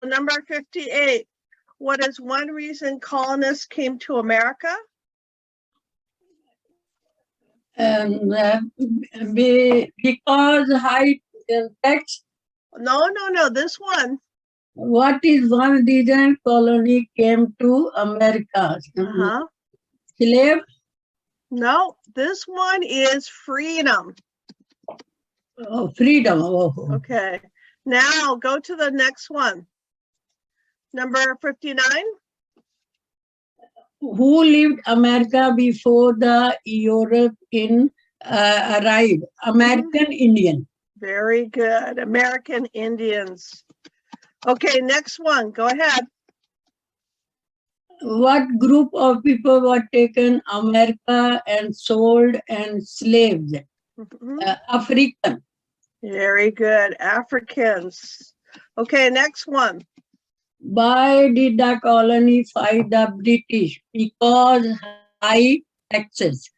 number 58. What is one reason colonists came to America? Because high tax. No, this one. What is one reason colony came to America? Slave? No, this one is freedom. Oh, freedom. Oh. Okay, now go to the next one. Number 59. Who lived America before the European arrived? American Indian. Very good. American Indians. Okay, next one. Go ahead. What group of people were taken America and sold and slaves? African. Very good. Africans. Okay, next one. Why did the colony fight the British? Because high taxes.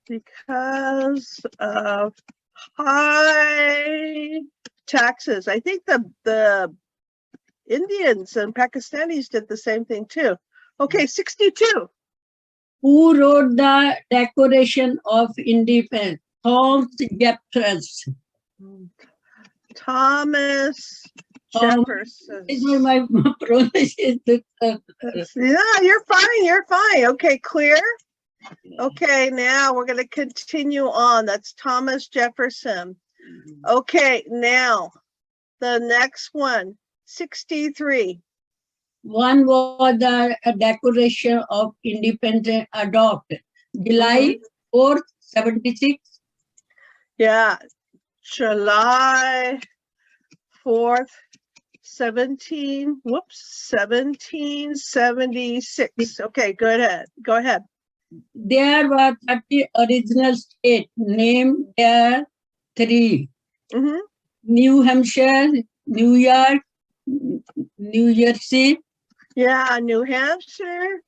Because of high taxes. I think the Indians and Pakistanis did the same thing too. Okay, 62. Who wrote the Declaration of Independence? Thomas Jefferson. Thomas Jefferson. This is my pronunciation. Yeah, you're fine. You're fine. Okay, clear? Okay, now we're going to continue on. That's Thomas Jefferson. Okay, now the next one, 63. One was the Declaration of Independence adopted July 4th, 76. Yeah, July 4th, 1776. Okay, go ahead. Go ahead. There were 30 original states, named there 3. New Hampshire, New York, New Jersey. Yeah, New Hampshire,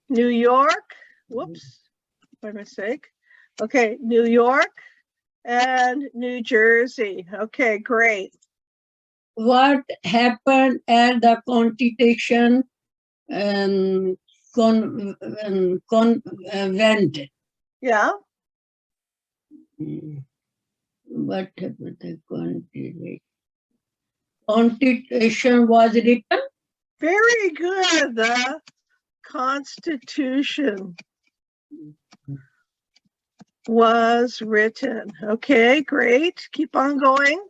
New York. Whoops, my mistake. Okay, New York and New Jersey. Okay, great. What happened at the Constitution Convent? Yeah. What happened at the Constitution was written? Very good. The Constitution was written. Okay, great. Keep on going.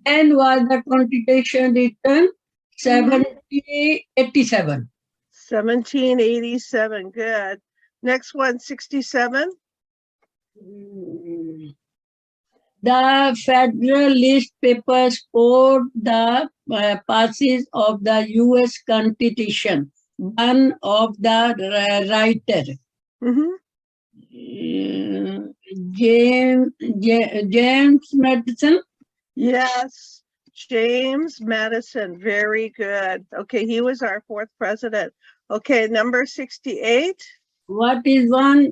And was the Constitution written? 1787. 1787. Good. Next one, 67. The Federalist Papers scored the passage of the U.S. Constitution. One of the writers, James Madison. Yes, James Madison. Very good. Okay, he was our 4th president. Okay, number 68. What is one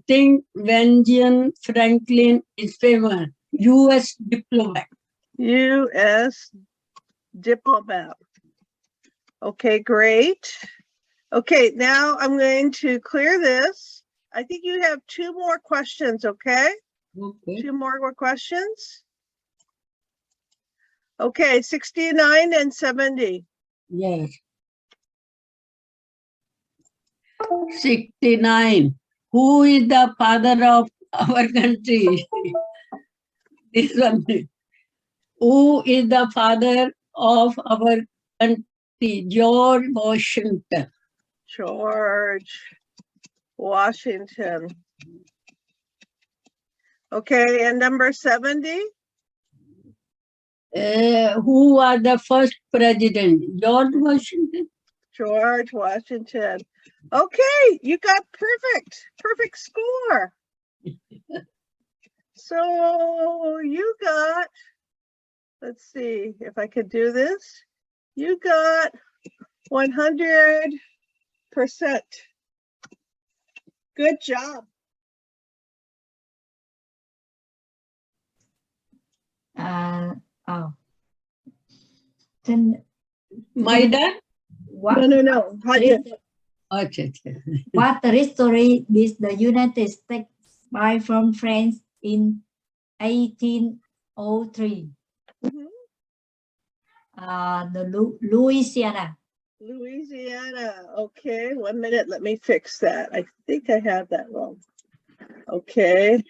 thing Benjamin Franklin is famous? U.S. diplomat. U.S. diplomat. Okay, great. Okay, now I'm going to clear this. I think you have 2 more questions, okay? Okay. 2 more questions. Okay, 69 and 70. Yes. 69. Who is the father of our country? This one. Who is the father of our country? George Washington. George Washington. Okay, and number 70? Who was the first president? George Washington. George Washington. Okay, you got perfect score. So you got, let's see if I could do this. You got 100%. Good job. Xin Maidan? What, No. Hajj. Acha, acha. what territory did the United States buy from France in 1803? Mhm. The Louisiana. Louisiana. Okay, 1 minute. Let me fix that. I think I have that wrong. Okay.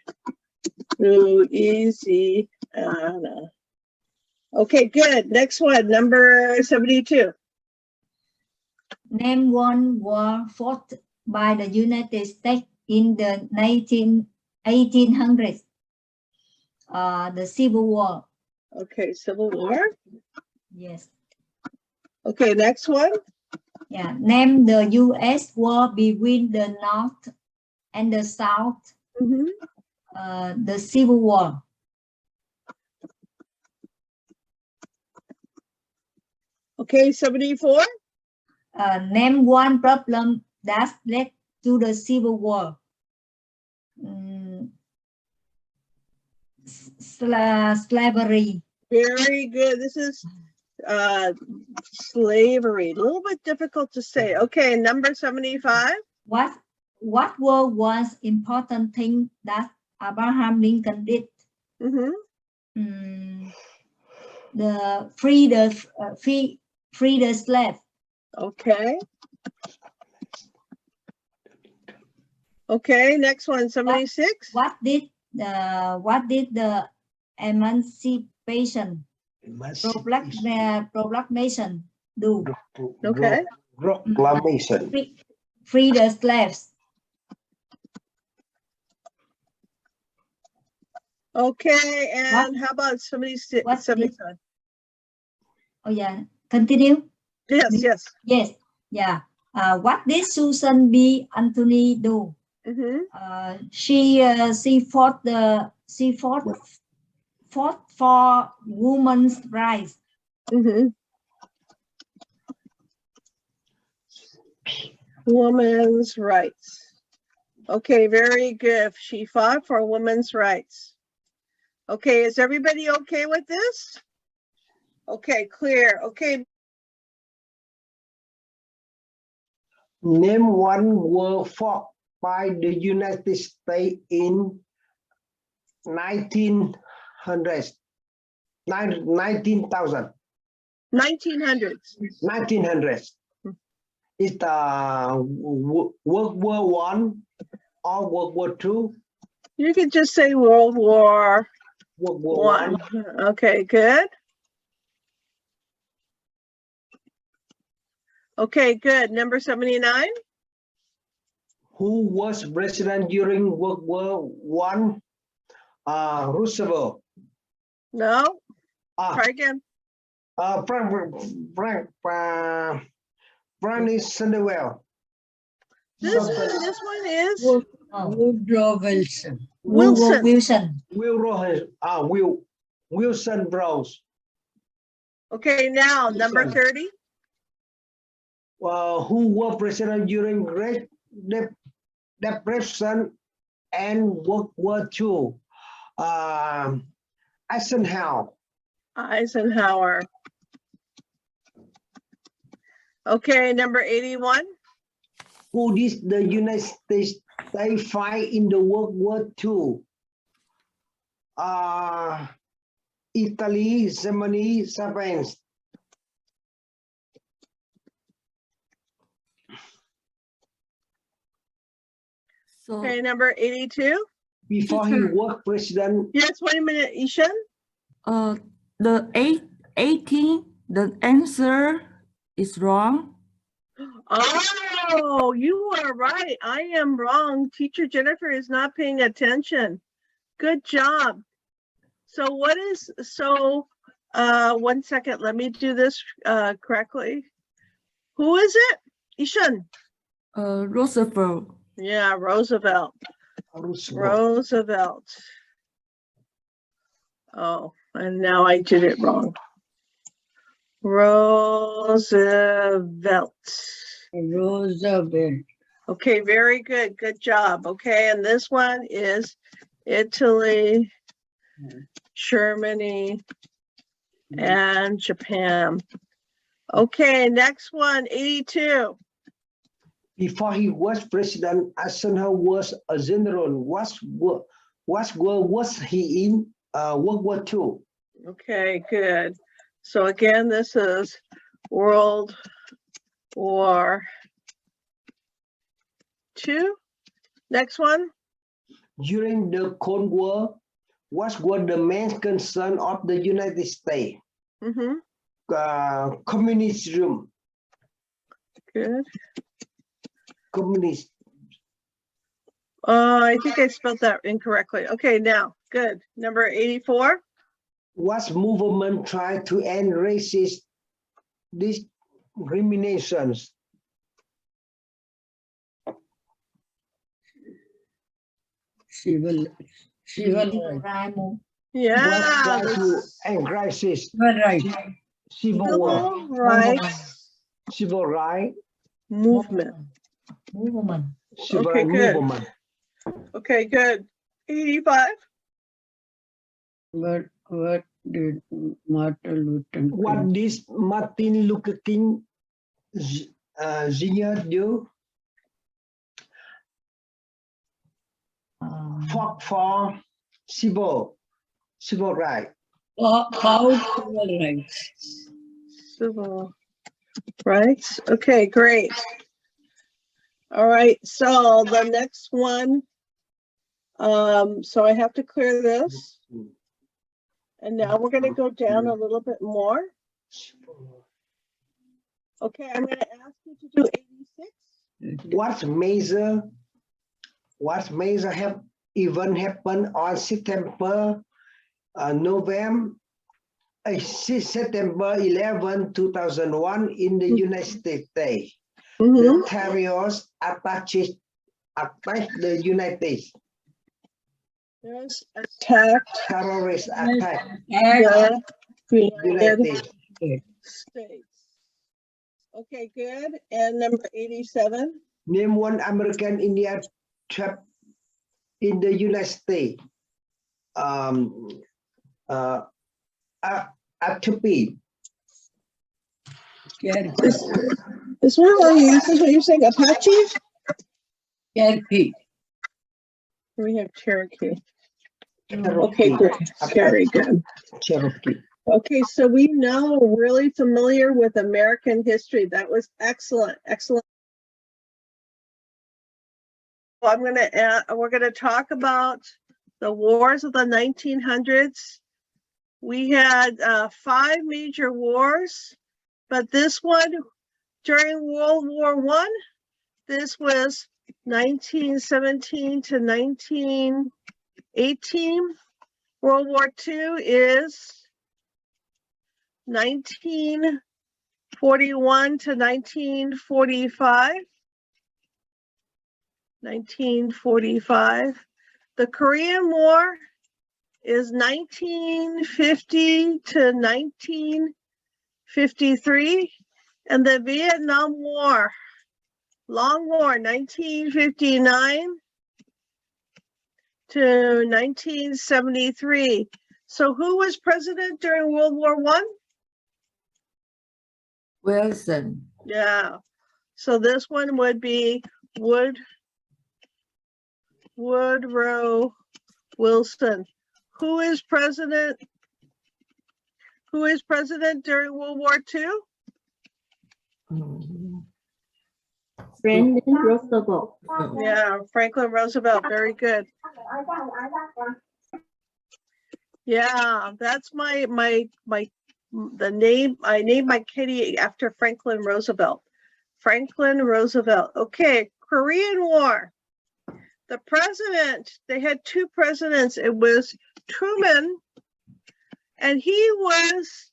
Louisiana. Okay, good. Next one, number 72. Name one war fought by the United States in the 1800s. The Civil War. Okay, Civil War. Yes. Okay, next one. Yeah. Name the U.S. war between the North and the South. Mhm. The Civil War. Okay, 74. Name one problem that led to the Civil War. Slavery. Very good. This is slavery. A little bit difficult to say. Okay, number 75. What was important thing that Abraham Lincoln did? Mhm. The free the slave. Okay. Okay, next one, 76. What did the Emancipation Proclamation do? Okay. Proclamation. Free the slaves. Okay, and how about 76? What did- 77? Oh yeah, continue. Yes. Yes, yeah. What did Susan B. Anthony do? Mhm. She fought for women's rights. Mhm. Women's rights. Okay, very good. She fought for women's rights. Okay, is everybody okay with this? Okay, clear. Okay. Name one war fought by the United States in 1900s. 19,000. 1900s. 1900s. Is World War I or World War II? You could just say World War World War I. One. Okay, good. Okay, good. Number 79. Who was president during World War I? Roosevelt. No, Ah, try again. Franklin Sandewell. This one is Woodrow Wilson. Wilson. Wilson Browse. Okay, now number 30. Who was president during Great Depression and World War II? Eisenhower. Okay, number 81. Who did the United States fight in the World War II? Italy, Germany, Japan. So Okay, number 82. Before he was president. Yes, wait a minute, Ishan. the 18, the answer is wrong. Oh, you are right. I am wrong. Teacher Jennifer is not paying attention. Good job. So what is, 1 second, let me do this correctly. Who is it? Ishan. Roosevelt. Yeah, Roosevelt. Roosevelt. Oh, and now I did it wrong. Roosevelt. Roosevelt. Okay, very good. Good job. Okay, and this one is Italy, Germany, and Japan. Okay, next one, 82. Before he was president, Eisenhower was a general. What war was he in? World War II. Okay, good. So again, this is World War II. Next one. During the Cold War, what were the main concern of the United States? Mm-hmm. Communism. Good. Communist. I think I spelled that incorrectly. Okay, now, good. Number 84. What movement tried to end racist discriminations? Civil Right move. Yeah, What tried to the end racist? right. Civil War. civil rights Civil right. movement. Movement. Civil Okay, good. movement. Okay, good. 85. What did Martin Luther King? What did Martin Luther King Jr. do? Fought for civil right. About civil rights. Civil rights. Okay, great. All right, so the next one. So I have to clear this. And now we're gonna go down a little bit more. Okay, I'm gonna ask you to do 86. What major event happened on September 11, 2001 in the United States? Mhm. The terrorists attacked the United States. Yes, attacked Terrorists attacked the United United States. States. Okay, good. And number 87. Name one American Indian trapped in the United States. Atopy. This one, this is what you're saying, Apache? Cherokee. We have Cherokee. Cherokee. Okay, great. Very good. Cherokee. Okay, so we know we're really familiar with American history. That was excellent, excellent. Well, we're gonna talk about the wars of the 1900s. We had 5 major wars, but this one during World War I, this was 1917 to 1918. World War II is 1941 to 1945. 1945. The Korean War is 1950 to 1953. And the Vietnam War, long war, 1959 to 1973. So who was president during World War I? Wilson. Yeah. So this one would be Woodrow Wilson. Who is president during World War II? Franklin Roosevelt. Yeah, Franklin Roosevelt. Very good. Yeah, that's the name. I named my kitty after Franklin Roosevelt. Franklin Roosevelt. Okay, Korean War. The president, they had 2 presidents. It was Truman, and he was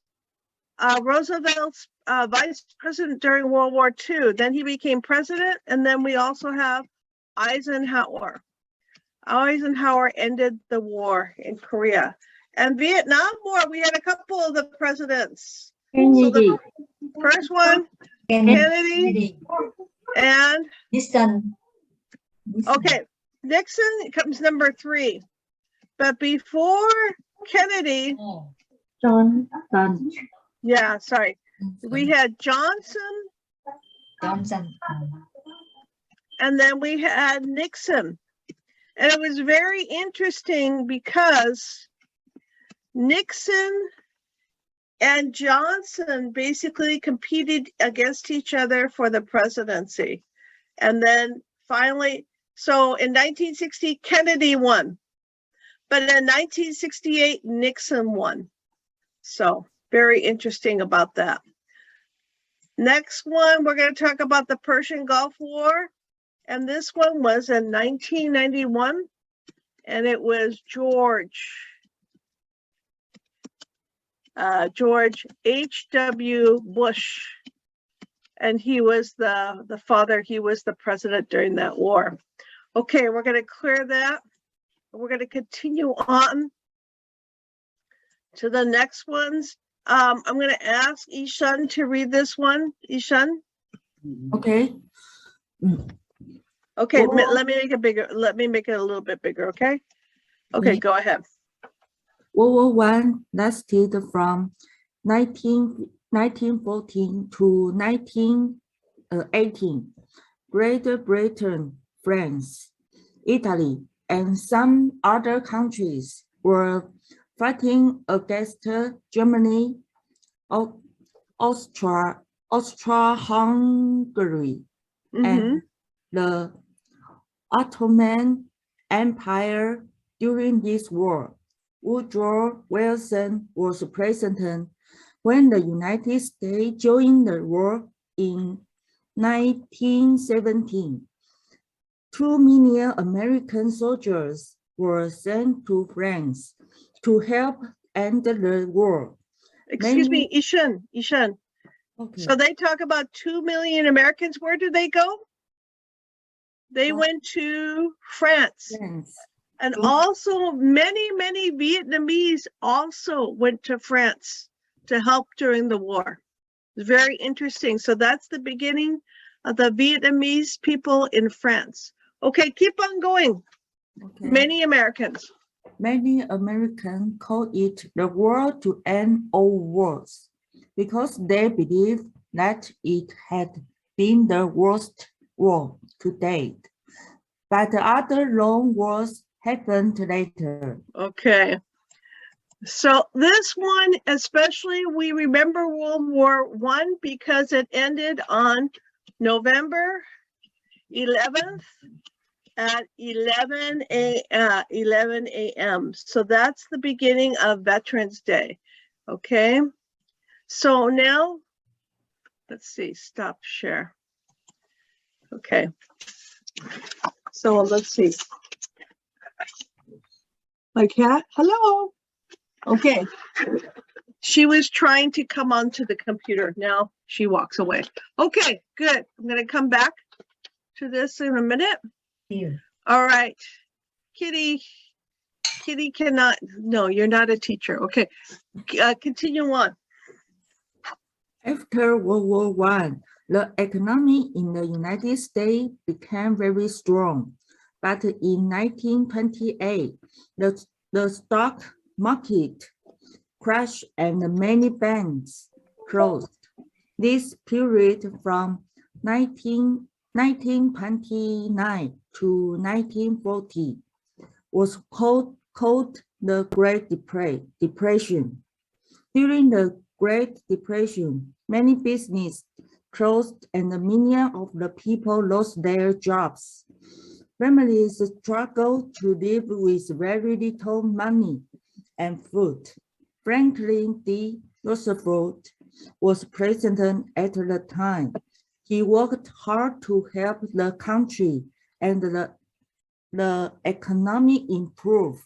Roosevelt's vice president during World War II. Then he became president, and then we also have Eisenhower. Eisenhower ended the war in Korea. And Vietnam War, we had a couple of the presidents. So the first one, Kennedy, and Nixon. okay, Nixon comes number 3. But before Kennedy, Johnson. yeah, sorry. We had Johnson, Johnson. and then we had Nixon. And it was very interesting because Nixon and Johnson basically competed against each other for the presidency. And then finally, so in 1960, Kennedy won. But in 1968, Nixon won. So very interesting about that. Next one, we're going to talk about the Persian Gulf War. And this one was in 1991. And it was George H.W. Bush. And he was the father, he was the president during that war. Okay, we're going to clear that. We're going to continue on to the next ones. I'm going to ask Ishan to read this one. Ishan? Okay. Okay, Well- let me make it bigger. Let me make it a little bit bigger, okay? Okay, Yeah. go ahead. World War I lasted from 1914 to 1918. Great Britain, France, Italy, and some other countries were fighting against Germany, Austria-Hungary, Mhm. and the Ottoman Empire. During this war, Woodrow Wilson was president when the United States joined the war in 1917. 2 million American soldiers were sent to France to help end the war. Excuse me, Many- Ishan. Okay. So they talk about 2 million Americans. Where did they go? They Oh. went to France. France. And Mm. also many Vietnamese also went to France to help during the war. It's very interesting. So that's the beginning of the Vietnamese people in France. Okay, keep on going. Okay. Many Americans. Many Americans call it the war to end all wars because they believe that it had been the worst war to date. But other long wars happened later. Okay. So this one, especially, we remember World War I because it ended on November 11th at 11 a.m. So that's the beginning of Veterans Day. Okay. So now, let's see, stop share. Okay. So let's see. My cat, hello. Okay. She was trying to come onto the computer. Now she walks away. Okay, good. I'm going to come back to this in a minute. Here. All right. Kitty cannot, no, you're not a teacher. Okay. Continue on. After World War I, the economy in the United States became very strong. But in 1928, the stock market crashed and many banks closed. This period from 1929 to 1940 was called the Great Depression. During the Great Depression, many businesses closed and millions of the people lost their jobs. Families struggled to live with very little money and food. Franklin D. Roosevelt was president at the time. He worked hard to help the country and the economy improve.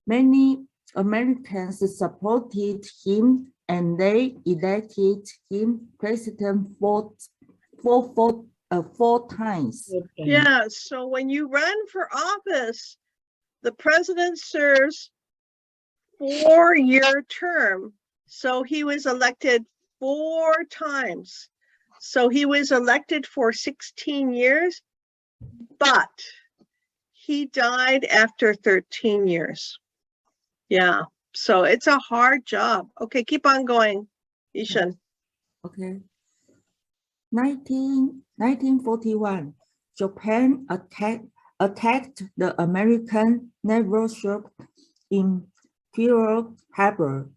Many Americans supported him and they elected him president four times. Yeah, so when you run for office, the president serves 4-year term. So he was elected 4 times. So he was elected for 16 years, but he died after 13 years. Yeah, so it's a hard job. Okay, keep on going, Ishan. Okay. 1941, Japan attacked the American naval ship in Pearl Harbor,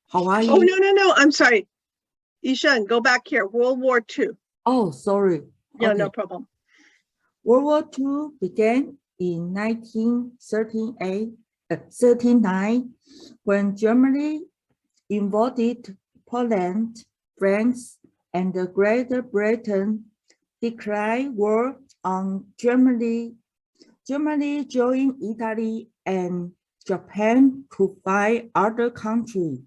Hawaii. Oh, no, I'm sorry. Ishan, go back here. World War II. Oh, sorry. Yeah, Okay. no problem. World War II began in 1939 when Germany invaded Poland, France, and Great Britain declared war on Germany. Germany joined Italy and Japan to fight other countries.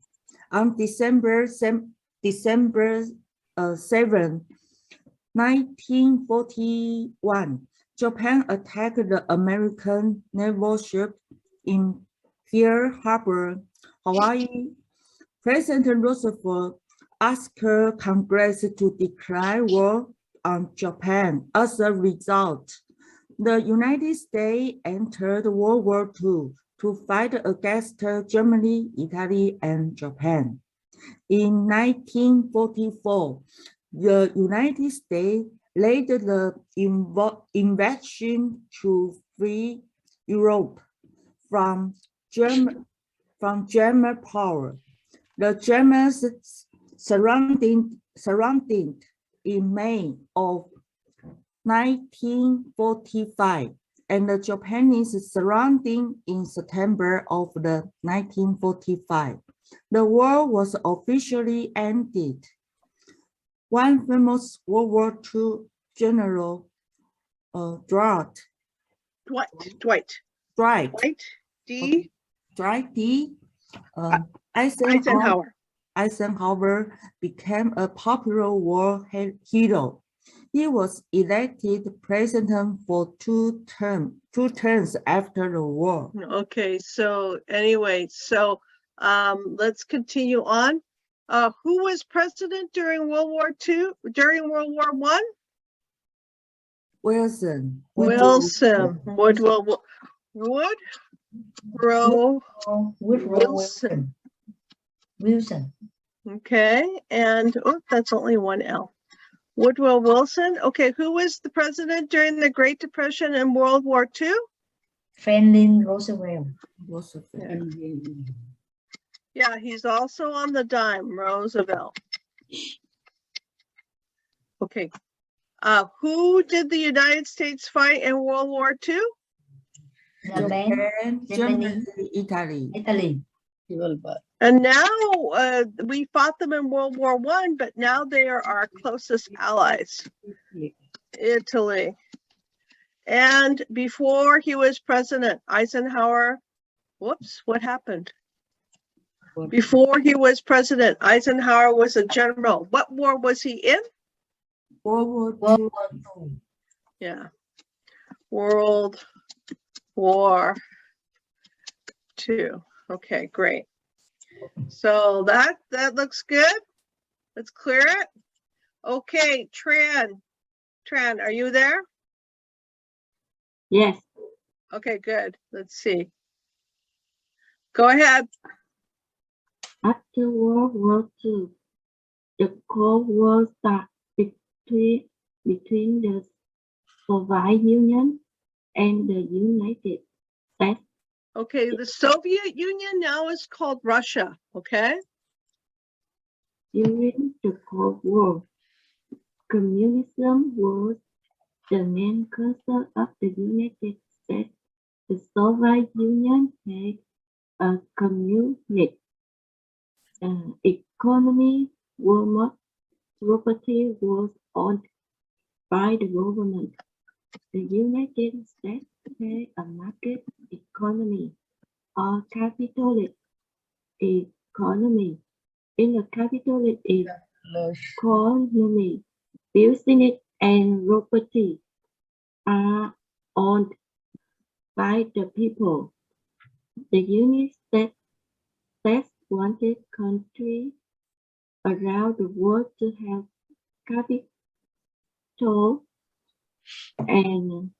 On December 7, 1941, Japan attacked the American naval ship in Pearl Harbor, Hawaii. President Roosevelt asked Congress to declare war on Japan. As a result, the United States entered World War II to fight against Germany, Italy, and Japan. In 1944, the United States led the invasion to free Europe from German power. The Germans surrounded in May of 1945, and the Japanese surrounding in September of the 1945. The war was officially ended. One famous World War II general, Dwight, D. Eisenhower became a popular war hero. He was elected president for two terms after the war. Okay, so anyway, let's continue on. Who was president during World War II, during World War I? Wilson. Wilson. Woodrow Wilson. Wilson. Okay, and that's only one L. Woodrow Wilson. Okay, who was the president during the Great Depression and World War II? Franklin Roosevelt. Yeah, he's also on the dime, Roosevelt. Okay. Who did the United States fight in World War II? Japan, Germany, Italy. And now we fought them in World War I, but now they are our closest allies. Italy. And before he was president, Eisenhower, whoops, what happened? Before he was president, Eisenhower was a general. What war was he in? World War II. Yeah. World War II. Okay, great. So that looks good. Let's clear it. Okay, Tran, are you there? Yes. Okay, good. Let's see. Go ahead. After World War II, the Cold War started between the Soviet Union and the United States. Okay, the Soviet Union now is called Russia, okay? During the Cold War, communism was the main concern of the United States. The Soviet Union had a communist economy where much property was owned by the government. The United States had a market economy or capitalist economy. In a capitalist economy, business and property are owned by the people. The United States wanted countries around the world to have capital and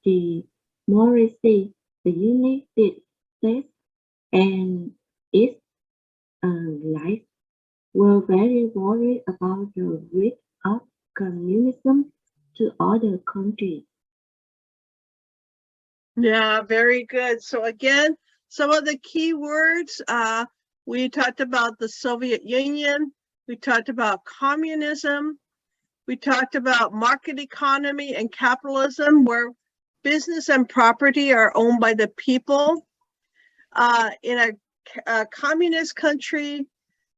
democracy. The United States and its allies were very worried about the risk of communism to other countries. Yeah, very good. So again, some of the key words, we talked about the Soviet Union, we talked about communism, we talked about market economy and capitalism, where business and property are owned by the people. In a communist country,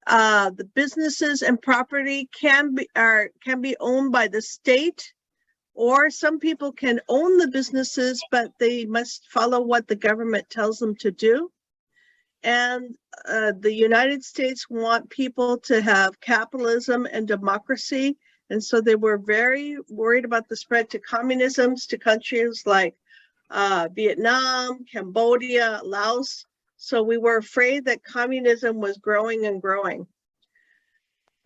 the businesses and property can be owned by the state, or some people can own the businesses, but they must follow what the government tells them to do. And the United States want people to have capitalism and democracy. And so they were very worried about the spread to communisms to countries like Vietnam, Cambodia, Laos. So we were afraid that communism was growing and growing.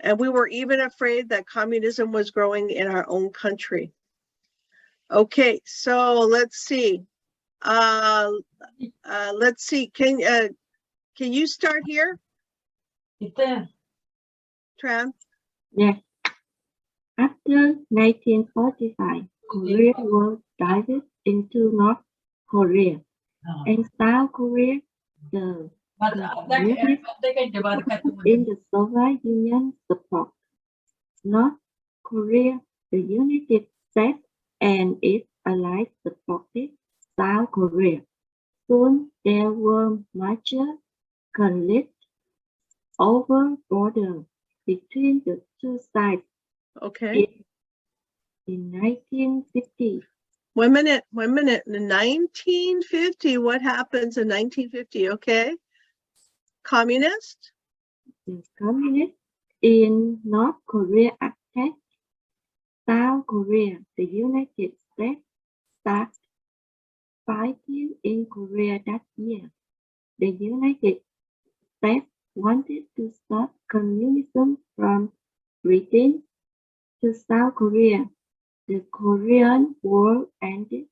And we were even afraid that communism was growing in our own country. Okay, so let's see. Let's see. Can you start here, Tran? Yes. After 1945, Korea was divided into North Korea and South Korea. The unit in the Soviet Union support North Korea, the United States and its allies supported South Korea. Soon there were major conflicts over borders between the two sides. Okay. In 1950, 1 minute. In 1950, what happens in 1950? Okay. Communist? the communists in North Korea attacked South Korea. The United States started fighting in Korea that year. The United States wanted to stop communism from spreading to South Korea. The Korean War ended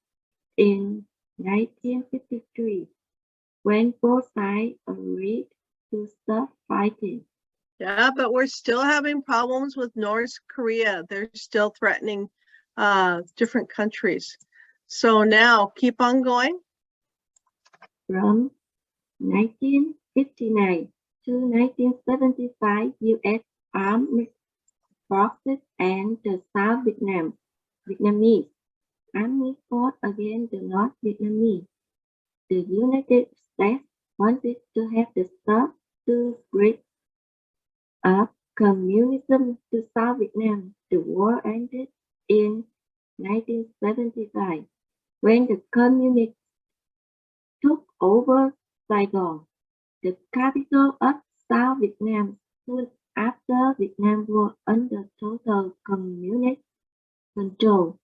in 1953 when both sides agreed to stop fighting. Yeah, but we're still having problems with North Korea. They're still threatening different countries. So now keep on going. From 1959 to 1975, U.S. Armed Forces and the South Vietnamese Army fought against the North Vietnamese. The United States wanted to have the stop to spread of communism to South Vietnam. The war ended in 1975 when the communists took over Saigon, the capital of South Vietnam. Soon after, Vietnam was under total communist control.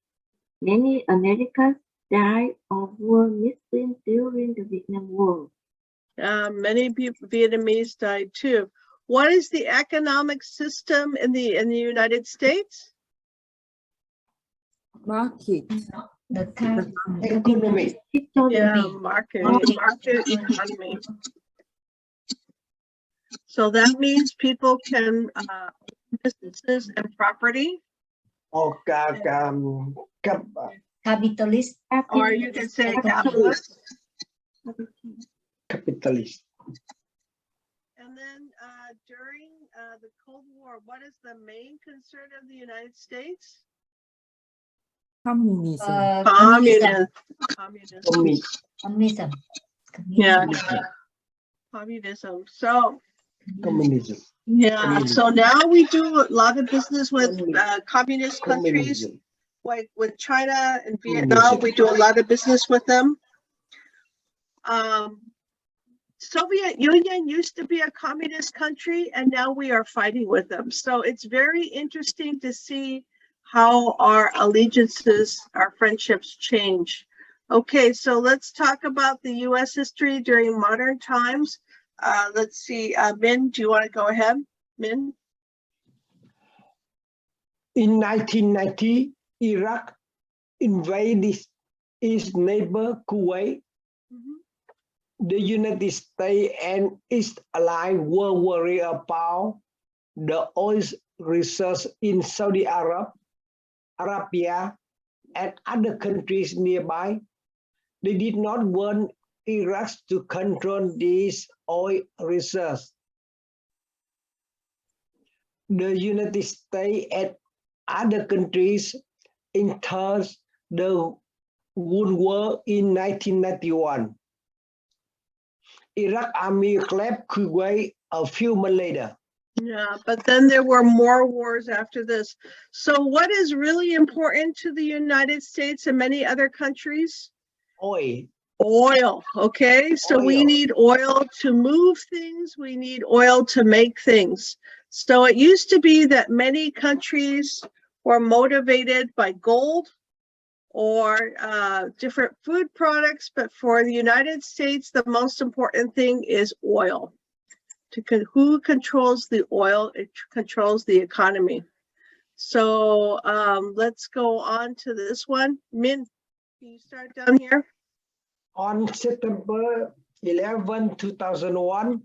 Many Americans died or were missing during the Vietnam War. Many people, Vietnamese died too. What is the economic system in the United States? Market. The Economy. Yeah, market economy. So that means people can businesses and property, Or capitalist. or you can say capitalist. capitalist. And then during the Cold War, what is the main concern of the United States? Communism. Communism. Communism. Yeah. Communism. So Communism. yeah. So now we do a lot of business with communist countries, Communism. like with China and Vietnam. We do a lot of business with them. Soviet Union used to be a communist country, and now we are fighting with them. So it's very interesting to see how our allegiances, our friendships change. Okay, so let's talk about the U.S. history during modern times. Let's see, Min, do you want to go ahead? Min? In 1990, Iraq invaded its neighbor Kuwait. The United States and its allies were worried about the oil reserves in Saudi Arabia, and other countries nearby. They did not want Iraq to control these oil reserves. The United States and other countries entered the World War in 1991. Iraq army left Kuwait a few months later. Yeah, but then there were more wars after this. So what is really important to the United States and many other countries? Oil. Oil, okay? So we Oil. need oil to move things. We need oil to make things. So it used to be that many countries were motivated by gold or different food products, but for the United States, the most important thing is oil. Who controls the oil? It controls the economy. So let's go on to this one. Min, can you start down here? On September 11, 2001,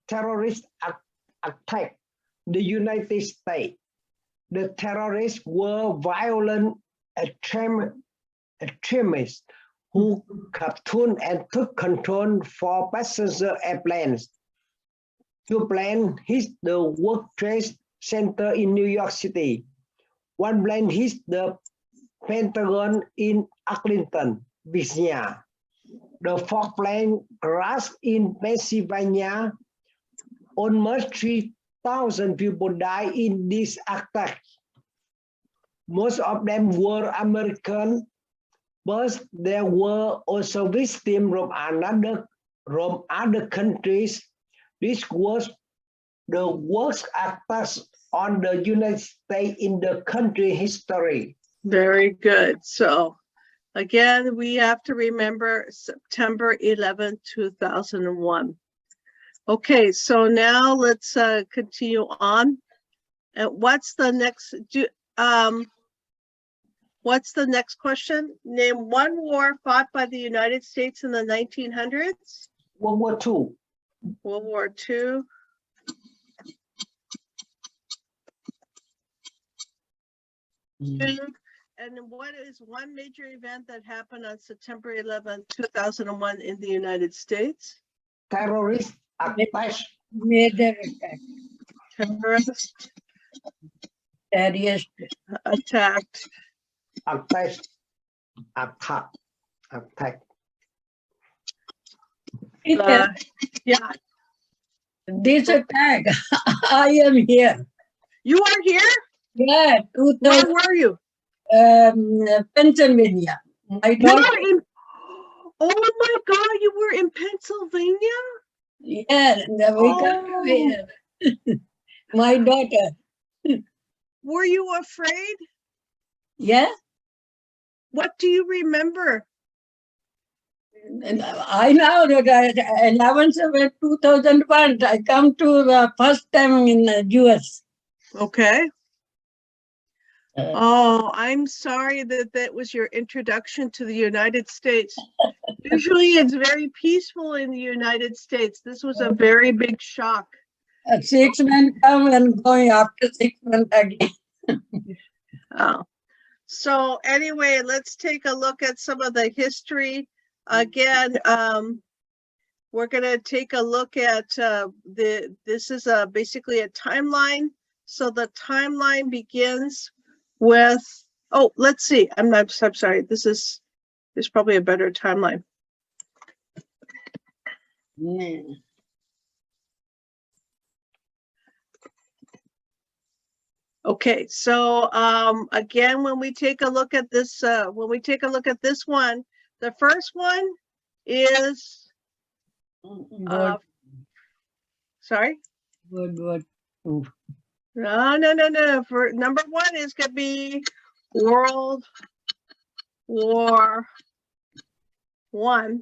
terrorists attacked the United States. The terrorists were violent extremists who captured and took control for passenger airplanes. Two planes hit the World Trade Center in New York City. One plane hit the Pentagon in Arlington, Virginia. The fourth plane crashed in Pennsylvania. Almost 3,000 people died in this attack. Most of them were American, but there were also victims from other countries. This was the worst attack on the United States in the country history. Very good. So again, we have to remember September 11, 2001. Okay, so now let's continue on. And what's the next? What's the next question? Name one war fought by the United States in the 1900s. World War II. World War II. And what is one major event that happened on September 11, 2001 in the United States? Terrorist attack. Major attack. Terrorist Terrorist attacked. Attack. Yeah. This attack, I am here. You are here? Yeah, Where were you? Pennsylvania. My You daughter, were in, oh my God, you were in Pennsylvania? yeah, we come to here. My daughter, Were you afraid? yeah. What do you remember? And I know that 11/7, 2001, I come to the first time in the US. Okay. Uh, Oh, I'm sorry that that was your introduction to the United States. Usually it's very peaceful in the United States. This was a very big shock. 6 months come and going after 6 months again. Oh. So anyway, let's take a look at some of the history. Again, we're going to take a look at this is basically a timeline. So the timeline begins with, oh, let's see. I'm sorry. There's probably a better timeline. Mm. Okay, so again, when we take a look at this, one, the first one is sorry. World War II. No. For number one is gonna be World War I.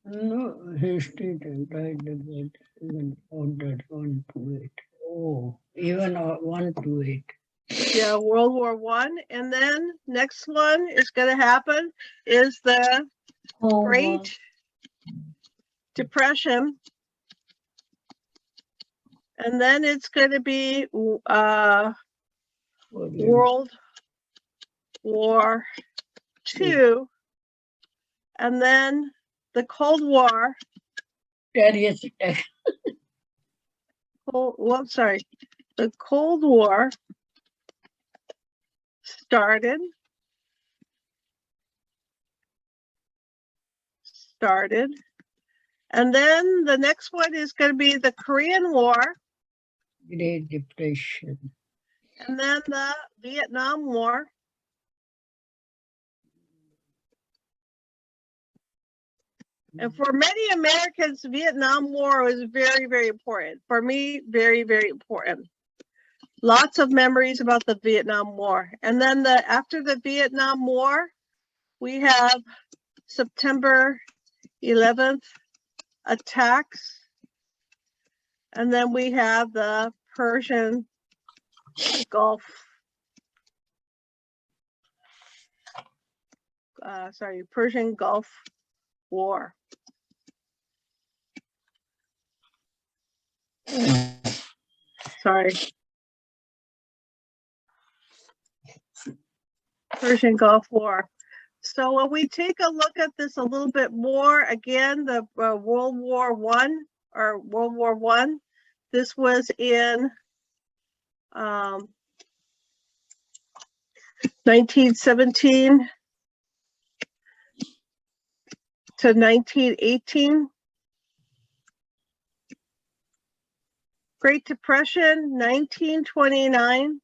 No, history even ordered 1 to 8. Oh, even 1 to 8. Yeah, World War I. And then next one is gonna happen is the Great Depression. And then it's going to be World War II. And then the Cold War. Terrorist attack. Well, sorry. The Cold War started. And then the next one is going to be the Korean War. Great Depression. And then the Vietnam War. And for many Americans, Vietnam War was very, very important. For me, very, very important. Lots of memories about the Vietnam War. And then after the Vietnam War, we have September 11th attacks. And then we have the Persian Gulf. Persian Gulf War. Sorry. Persian Gulf War. So when we take a look at this a little bit more, again, the World War I, this was in 1917 to 1918. Great Depression, 1929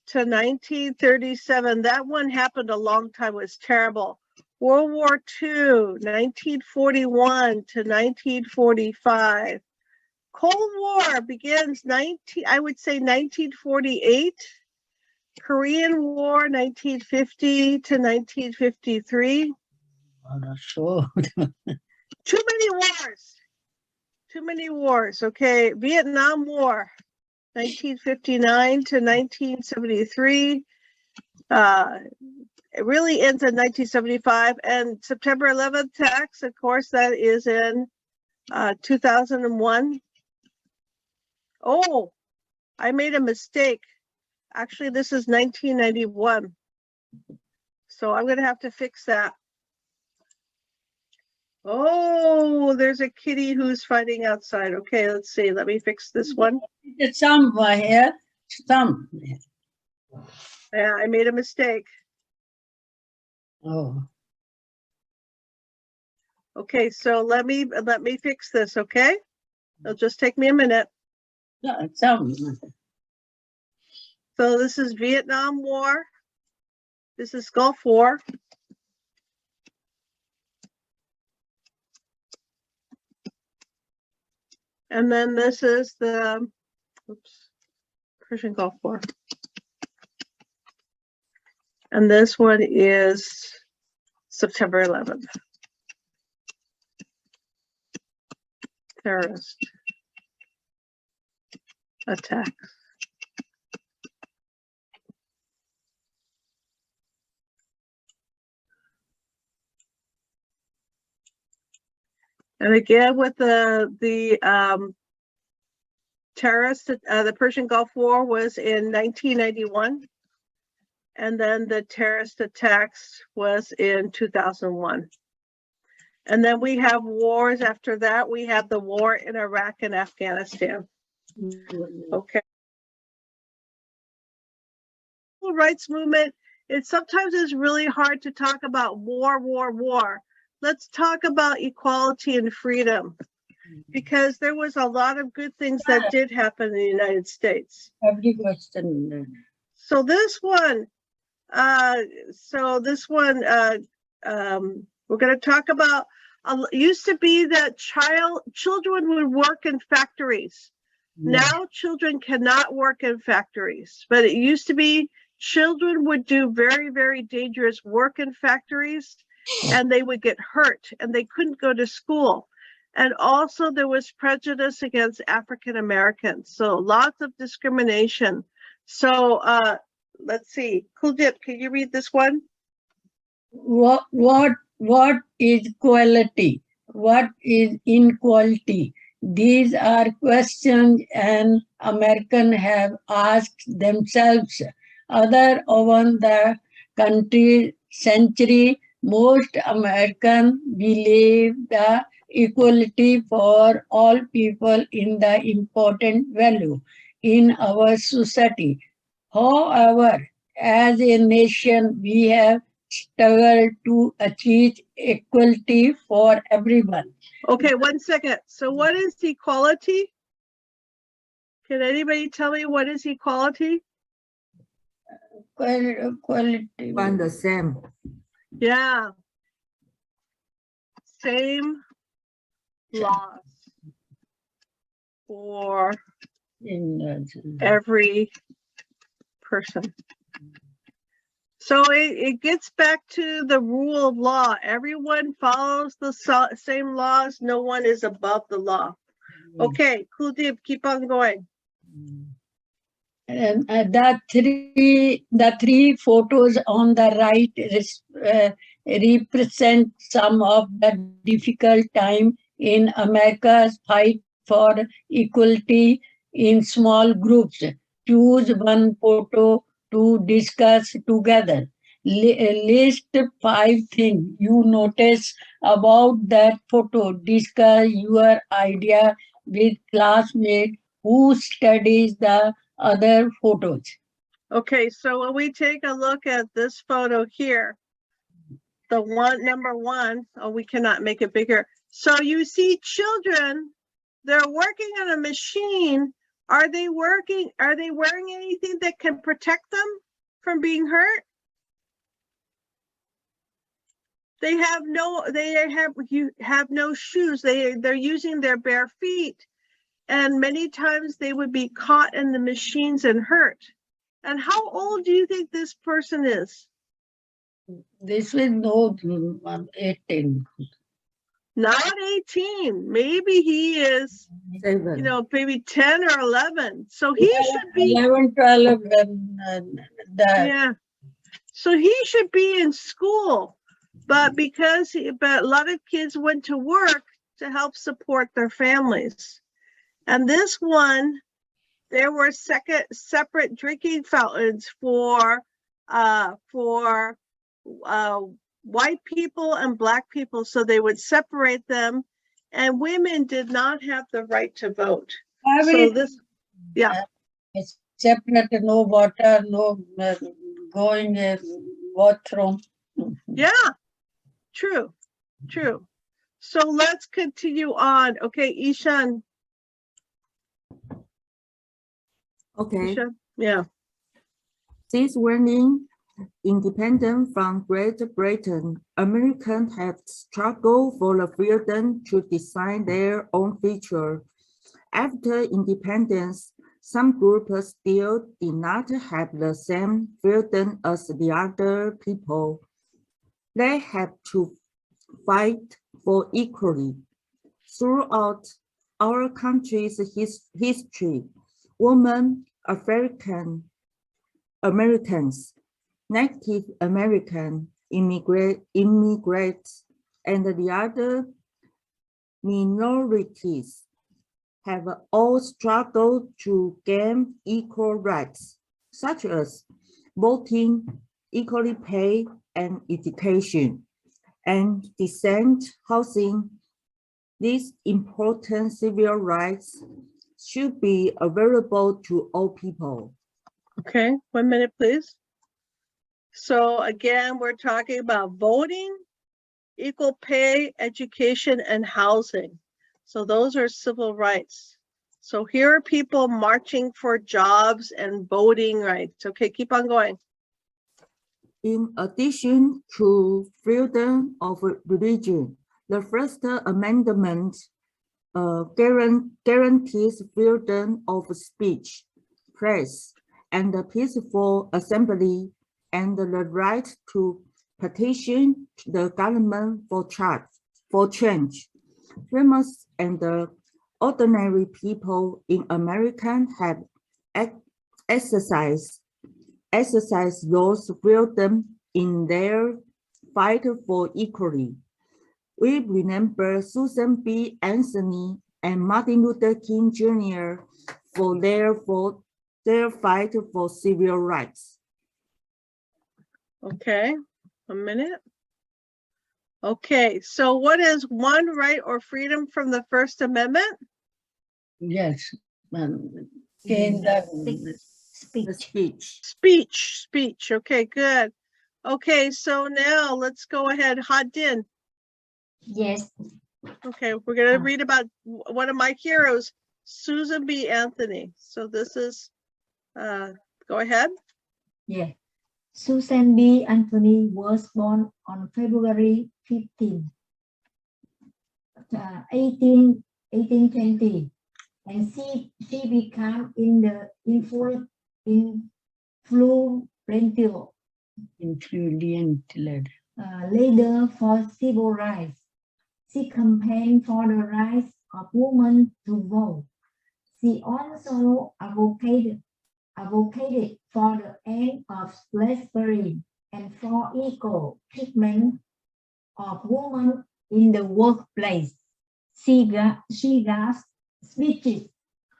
to 1937. That one happened a long time, it was terrible. World War II, 1941 to 1945. Cold War begins 1948. Korean War, 1950 to 1953. So Too many wars. Okay, Vietnam War, 1959 to 1973. It really ends in 1975. And September 11th attacks, of course, that is in 2001. Oh, I made a mistake. Actually, this is 1991. So I'm going to have to fix that. Oh, there's a kitty who's fighting outside. Okay, let's see. Let me fix this one. it's some here, some. Yeah, I made a mistake. Oh, Okay, so let me fix this, okay? It'll just take me a minute. yeah, some. So this is Vietnam War. This is Gulf War. And then this is the Persian Gulf War. And this one is September 11th. Terrorist attacks. And again, with the terrorist, the Persian Gulf War was in 1991. And then the terrorist attacks was in 2001. And then we have wars after that. We have the war in Iraq and Afghanistan. Okay. Civil rights movement, it sometimes is really hard to talk about war. Let's talk about equality and freedom, because there was a lot of good things that did happen in the United States. Every question. So this one, we're going to talk about, used to be that children would work in factories. Yeah. Now children cannot work in factories, but it used to be children would do very, very dangerous work in factories, and they would get hurt and they couldn't go to school. And also there was prejudice against African Americans. So lots of discrimination. So let's see, Kuljit, can you read this one? What is equality? What is inequality? These are questions an American have asked themselves. Other over the country century, most Americans believe the equality for all people in the important value in our society. However, as a nation, we have struggled to achieve equality for everyone. Okay, 1 second. So what is equality? Can anybody tell me what is equality? Quality. One the same. Yeah. Same laws for every person. So it gets back to the rule of law. Everyone follows the same laws. No one is above the law. Okay, Kuldeep, keep on going. And the three photos on the right represent some of the difficult time in America's fight for equality in small groups. Choose one photo to discuss together. List 5 things you notice about that photo. Discuss your idea with classmates who studies the other photos. Okay, so when we take a look at this photo here, the number one, oh, we cannot make it bigger. So you see children, they're working on a machine. Are they wearing anything that can protect them from being hurt? They have no shoes. They're using their bare feet. And many times they would be caught in the machines and hurt. And how old do you think this person is? This will no 18. Not 18. Maybe he is, 7. maybe 10 or 11. So he should be 11, 12. Yeah. So he should be in school, but but a lot of kids went to work to help support their families. And this one, there were separate drinking fountains for white people and black people, so they would separate them, and women did not have the right to vote. So this, yeah. It's separate, no water, no going bathroom. Yeah, true. So let's continue on. Okay, Ishan. Okay. Ishan, yeah. Since winning independence from Great Britain, Americans have struggled for the freedom to design their own future. After independence, some groups still did not have the same freedom as the other people. They have to fight for equality. Throughout our country's history, women, Americans, Native American, immigrants, and the other minorities have all struggled to gain equal rights, such as voting, equal pay, and education, and decent housing. These important civil rights should be available to all people. Okay, 1 minute, please. So again, we're talking about voting, equal pay, education, and housing. So those are civil rights. So here are people marching for jobs and voting rights. Okay, keep on going. In addition to freedom of religion, the First Amendment guarantees freedom of speech, press, and peaceful assembly, and the right to petition the government for change. Famous and ordinary people in America have exercised those freedoms in their fight for equality. We remember Susan B. Anthony and Martin Luther King Jr. for their fight for civil rights. Okay, a minute. Okay, so what is one right or freedom from the First Amendment? Yes. Can the The Speech. speech. Speech. Okay, good. Okay, so now let's go ahead. Hadin. Yes. Okay, we're gonna read about one of my heroes, Susan B. Anthony. So this is, go ahead. Yeah. Susan B. Anthony was born on February 15, 1820, and she became influential leader for civil rights. She campaigned for the rights of women to vote. She also advocated for the end of slavery and for equal treatment of women in the workplace. She gave speeches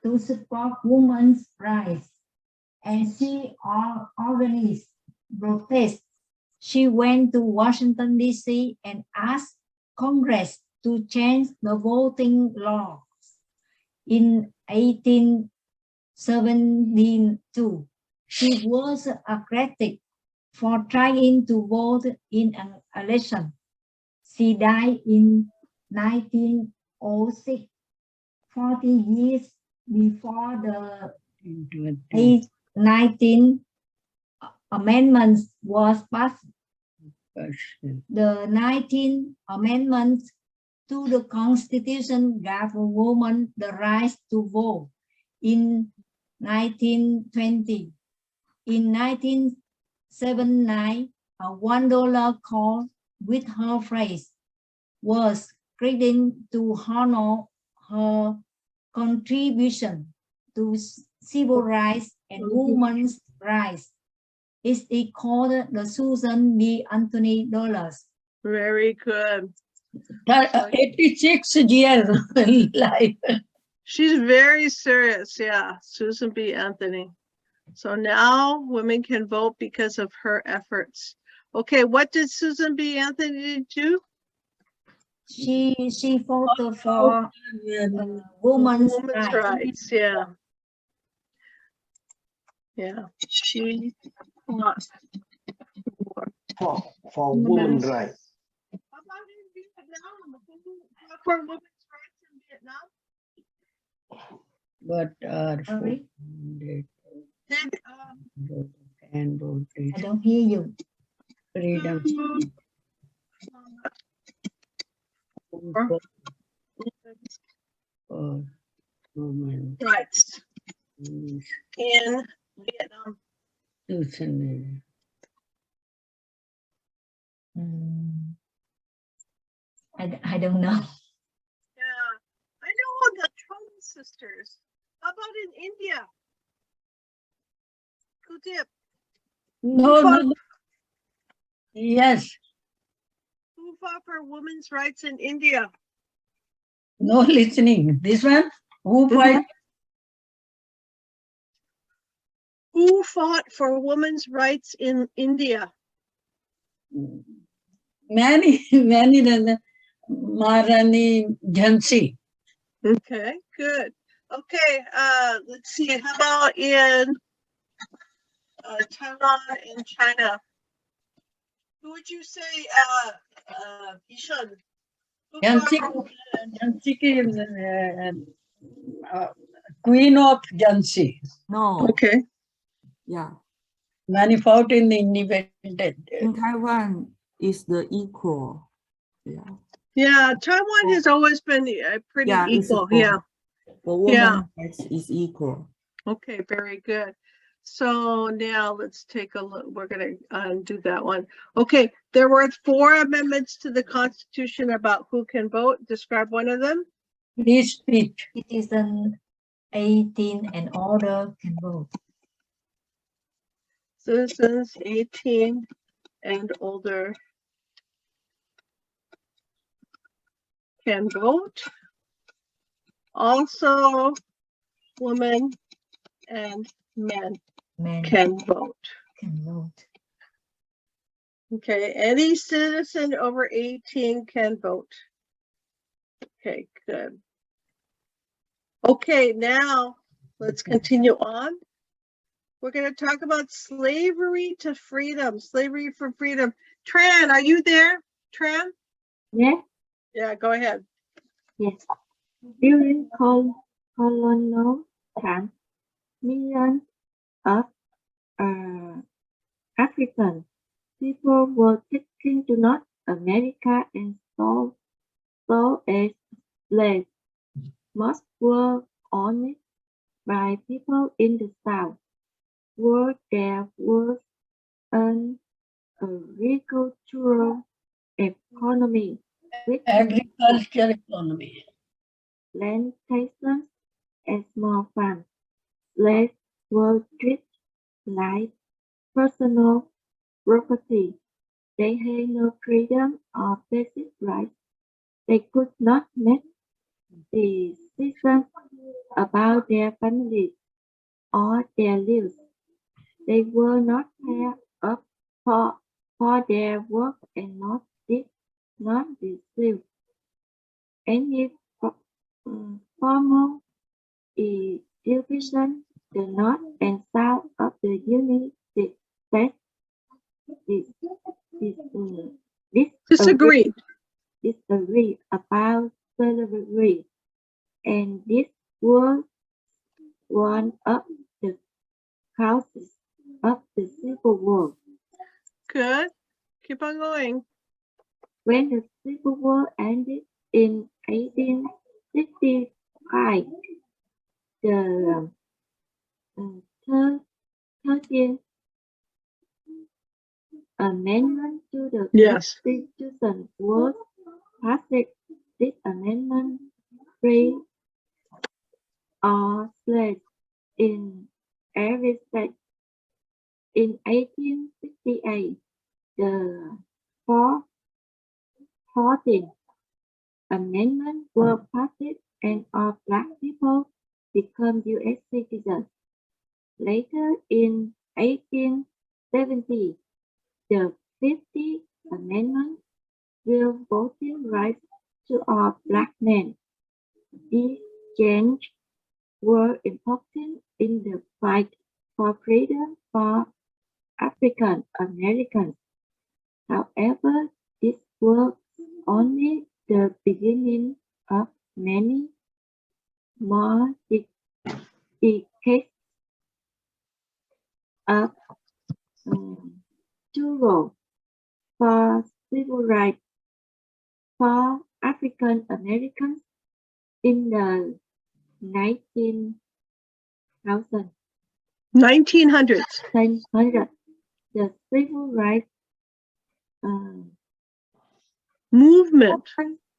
to support women's rights, and she organized protests. She went to Washington, D.C. and asked Congress to change the voting laws. In 1872, she was arrested for trying to vote in an election. She died in 1906, 40 years before the 19th Amendment was passed. The 19th Amendment to the Constitution gave a woman the right to vote in 1920. In 1979, a $1 coin with her face was created to honor her contribution to civil rights and women's rights. It is called the Susan B. Anthony dollars. Very good. 86 years life. She's very serious. Yeah, Susan B. Anthony. So now women can vote because of her efforts. Okay, what did Susan B. Anthony do? She fought for women's rights. rights. Yeah. Yeah, she fought For women's rights. How about in Vietnam? Who fought for women's rights in Vietnam? But Sorry? Did, I don't hear you. freedom for women. rights in Vietnam. I don't know. Yeah, I know the Trump sisters. How about in India? Kudip, No, no. Yes, who fought for women's rights in India? no listening. This one, who fight? Who fought for women's rights in India? Many, than Maharani Jhansi. Okay, good. Okay, let's see. How about in Taiwan and China? Who would you say, Ishan? Who fought Jhansi, for- Jhansi ki, Queen of Jhansi. No, Okay. yeah. Many fought in the independent. In Taiwan is the equal. Yeah. Yeah, Taiwan has always been pretty Yeah, it's equal. equal. Yeah. For women Yeah. rights is equal. Okay, very good. So now let's take a look. We're going to do that one. Okay, there were 4 amendments to the Constitution about who can vote. Describe one of them. Free speech. Citizen 18 and older can vote. Citizens 18 and older can vote. Also, women and men Men can vote. can vote. Okay, any citizen over 18 can vote. Okay, good. Okay, now let's continue on. We're going to talk about slavery to freedom, slavery for freedom. Tran, are you there? Tran? Yes, Yeah, go ahead. yes. During colonial times, millions of African people were taken to North America and sold as slaves. Most were owned by people in the South, where there was an agricultural economy with Agriculture economy. plantations and small farms. Slaves were treated like personal property. They had no freedom or basic rights. They could not make decisions about their families or their lives. They were not paid up for their work and did not receive any formal education. The North and South of the United States Disagree. disagree about slavery, and this was one of the causes of the Civil War. Good. Keep on going. When the Civil War ended in 1865, the 13th Amendment to the Yes. Constitution was passed. This amendment freed all slaves in every state. In 1868, the 14th Amendment was passed and all black people became U.S. citizens. Later in 1870, the 50th Amendment gave voting rights to all black men. These changes were important in the fight for freedom for African Americans. However, this was only the beginning of many more decades of struggle for civil rights for African Americans in the 1900s. 1900s. The civil rights Movement.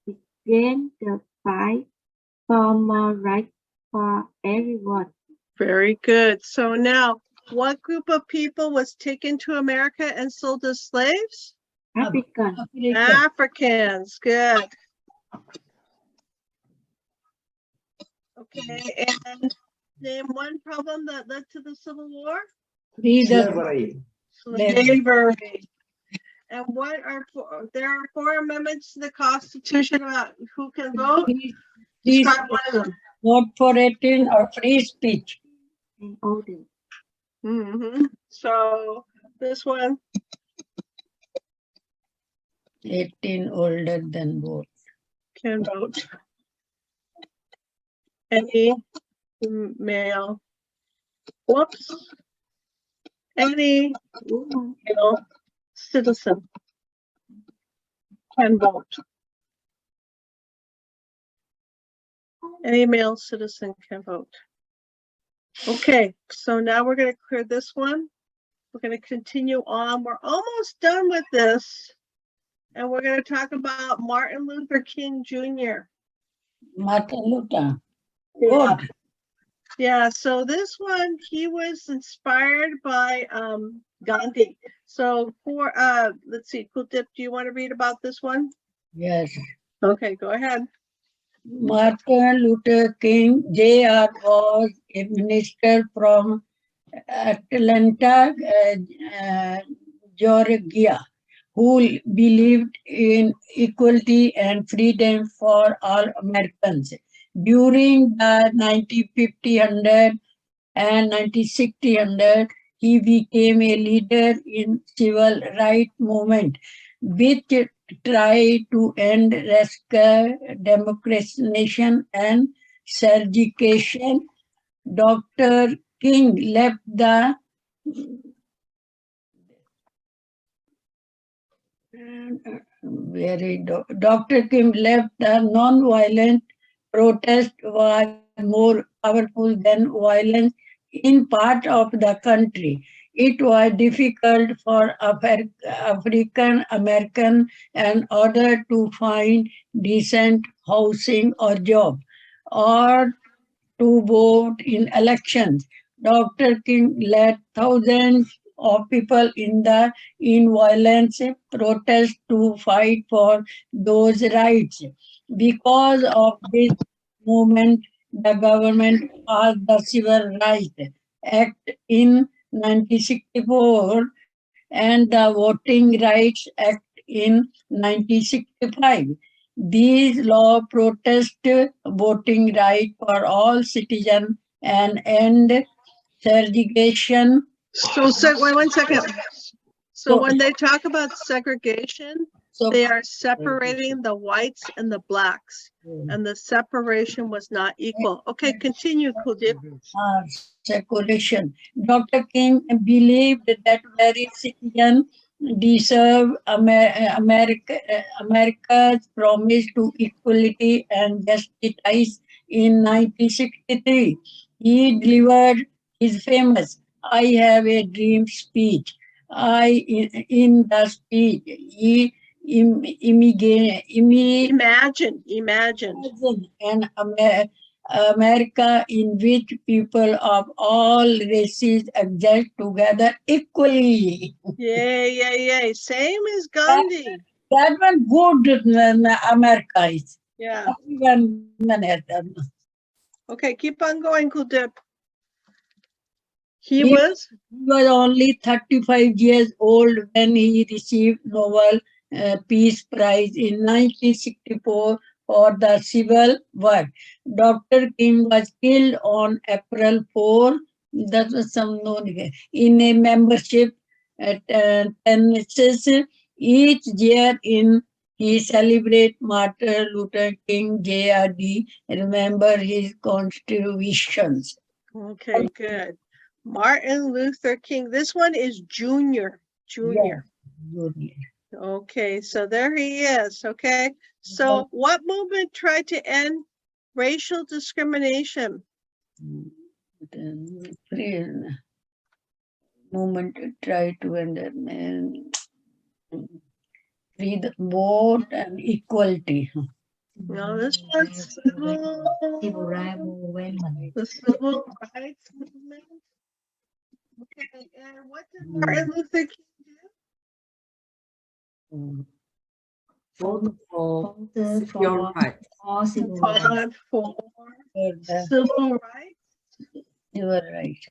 began the fight for more rights for everyone. Very good. So now, what group of people was taken to America and sold as slaves? African. Africa. Africans. Good. Okay, and name one problem that led to the Civil War? Freedom. Slavery. Slavery. And what are there are 4 amendments to the Constitution about who can vote? Free Describe one of them. vote for 18 or free speech. And older. So this one, 18 older than vote. can vote. Any male, whoops, any Woman. male citizen can vote. Any male citizen can vote. Okay, so now we're going to clear this one. We're going to continue on. We're almost done with this. And we're going to talk about Martin Luther King Jr. Martin Luther. Yeah. Good. Yeah, so this one, he was inspired by Gandhi. So for, let's see, Kuldeep, do you want to read about this one? Yes. Okay, go ahead. Martin Luther King Jr. was a minister from Atlanta, Georgia, who believed in equality and freedom for all Americans. During the 1950 and 1960 he became a leader in civil rights movement, which tried to end racial discrimination and segregation. Dr. King left the Dr. King left the non-violent protest was more powerful than violence in part of the country. It was difficult for African American and other to find decent housing or job, or to vote in elections. Dr. King led thousands of people in violence protest to fight for those rights. Because of this movement, the government passed the Civil Rights Act in 1964 and the Voting Rights Act in 1965. These laws protest voting right for all citizens and end segregation. So, wait 1 second. So So- when they talk about segregation, So, they are separating the whites and the blacks, and the separation was not equal. Okay, continue, Kuldeep. Separation. Dr. King believed that very citizens deserve America's promise to equality and justice. In 1963, he delivered his famous "I Have a Dream" speech. In the speech, he Imagine. an America in which people of all races exist together equally. Yay. Same as Gandhi. That one good America is. Yeah. Everyone has done. Okay, keep on going, Kuldeep. He He was? He was only 35 years old when he received Nobel Peace Prize in 1964 for the civil war. Dr. King was killed on April 4, that was some known in a membership at Tennessee. Each year he celebrate Martin Luther King JRD, remember his contributions. Okay, good. Martin Luther King. This one is Junior. Good. Okay, so there he is. Okay, so what movement tried to end racial discrimination? Movement try to end free the vote and equality. No, this was Civil rights movement. the civil rights movement. Okay, and what did Martin Luther King do? Vote for Voted civil for rights. all civil rights. Fought for civil rights. You were right.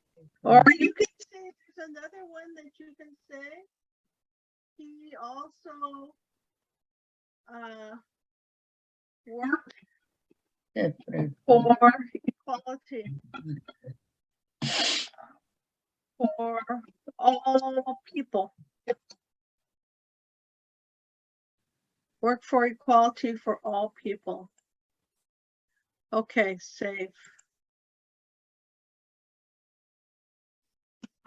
Or you can say there's another one that you can say. He also worked Separate. for equality for all people. Work for equality for all people. Okay, save.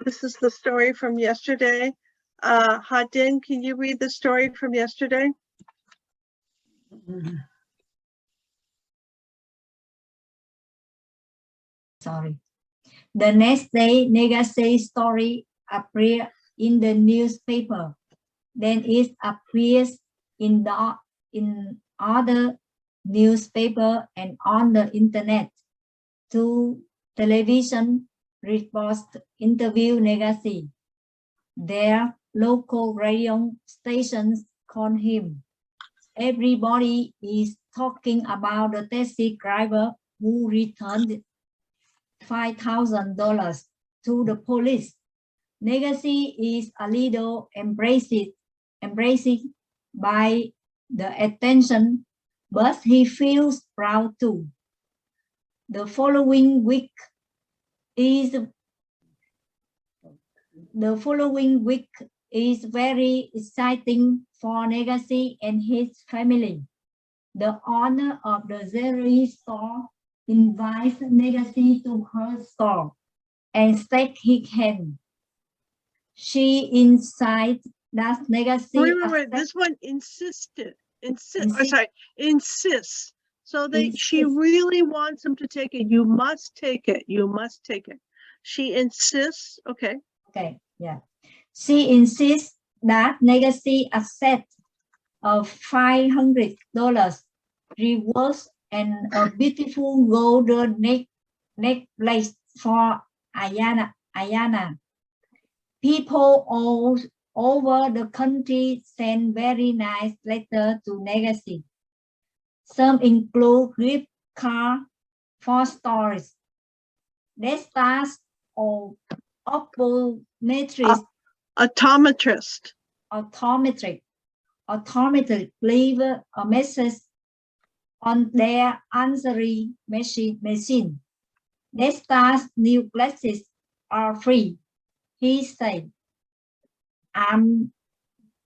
This is the story from yesterday. Hadin, can you read the story from yesterday? Sorry. The next day, Negase's story appeared in the newspaper. Then it appears in other newspaper and on the internet. Two television reports interview Negasi. Their local radio stations called him. Everybody is talking about the taxi driver who returned $5,000 to the police. Legacy is a little embraced by the attention, but he feels proud too. The following week is very exciting for Legacy and his family. The owner of the jewelry store invites Legacy to her store and shake his hand. She insists that Legacy Wait, this one insists. So she Insists. really wants him to take it. You must take it. You must take it. She insists. Okay. Okay, yeah. She insists that Legacy accept of $500 rewards and a beautiful golden necklace for Ayana. People all over the country send very nice letters to Legacy. Some include gift card for stores, stars or optometrist leave a message on their answering machine. Stars new glasses are free. He said, I'm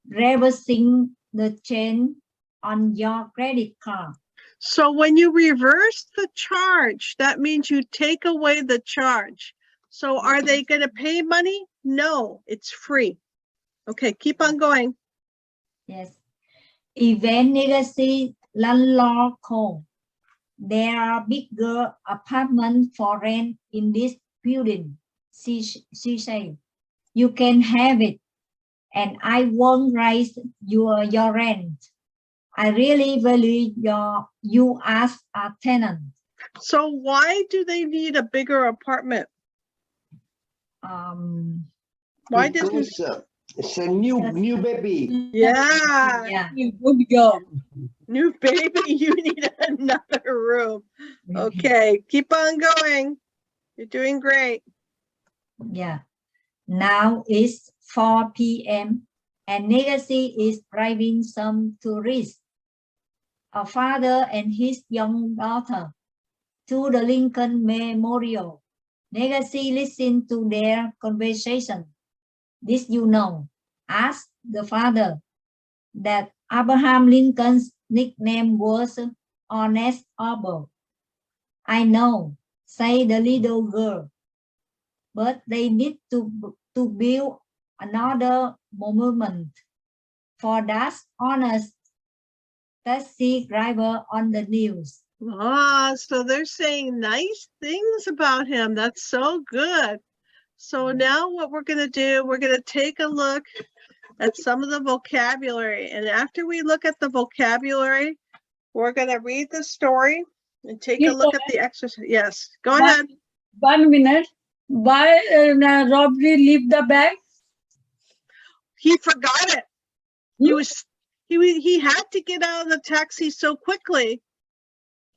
reversing the chain on your credit card. So when you reverse the charge, that means you take away the charge. So are they going to pay money? No, it's free. Okay, keep on going. Yes. Event Legacy landlord called. There are bigger apartments for rent in this building. She said, you can have it, and I won't raise your rent. I really value you as a tenant. So why do they need a bigger apartment? Why does Because it's a new baby. Yeah, Good job. new baby, you need another room. Okay, keep on going. You're doing great. Yeah. Now it's 4 p.m. and Legacy is driving some tourists, a father and his young daughter, to the Lincoln Memorial. Legacy listened to their conversation. This you know, asked the father, that Abraham Lincoln's nickname was Honest Arbor. I know, said the little girl, but they need to build another monument for that honest taxi driver on the news. Ah, so they're saying nice things about him. That's so good. So now what we're going to do, we're going to take a look at some of the vocabulary. And after we look at the vocabulary, we're going to read the story and take a look at the exercise. Yes, go ahead. 1 minute. Why robbery leave the bag? He forgot it. He had to get out of the taxi so quickly.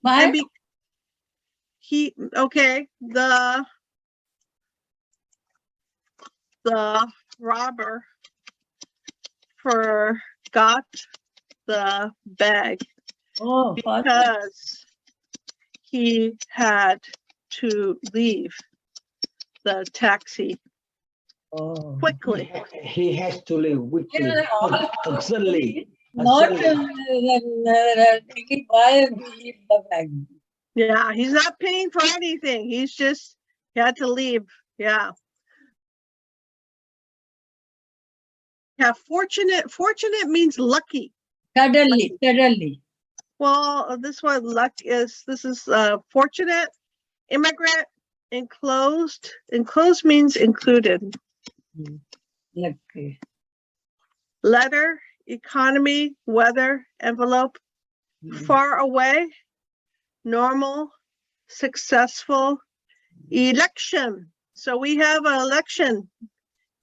Why? And the robber forgot the bag because he had to leave the taxi quickly. He has to leave quickly, suddenly. Not thinking why we leave the bag. Yeah, he's not paying for anything. He had to leave. Yeah. Yeah, fortunate means lucky. Suddenly. Well, this is fortunate, immigrant, enclosed. Enclosed means included. Lucky. Letter, economy, weather, envelope, far away, normal, successful, election. So we have an election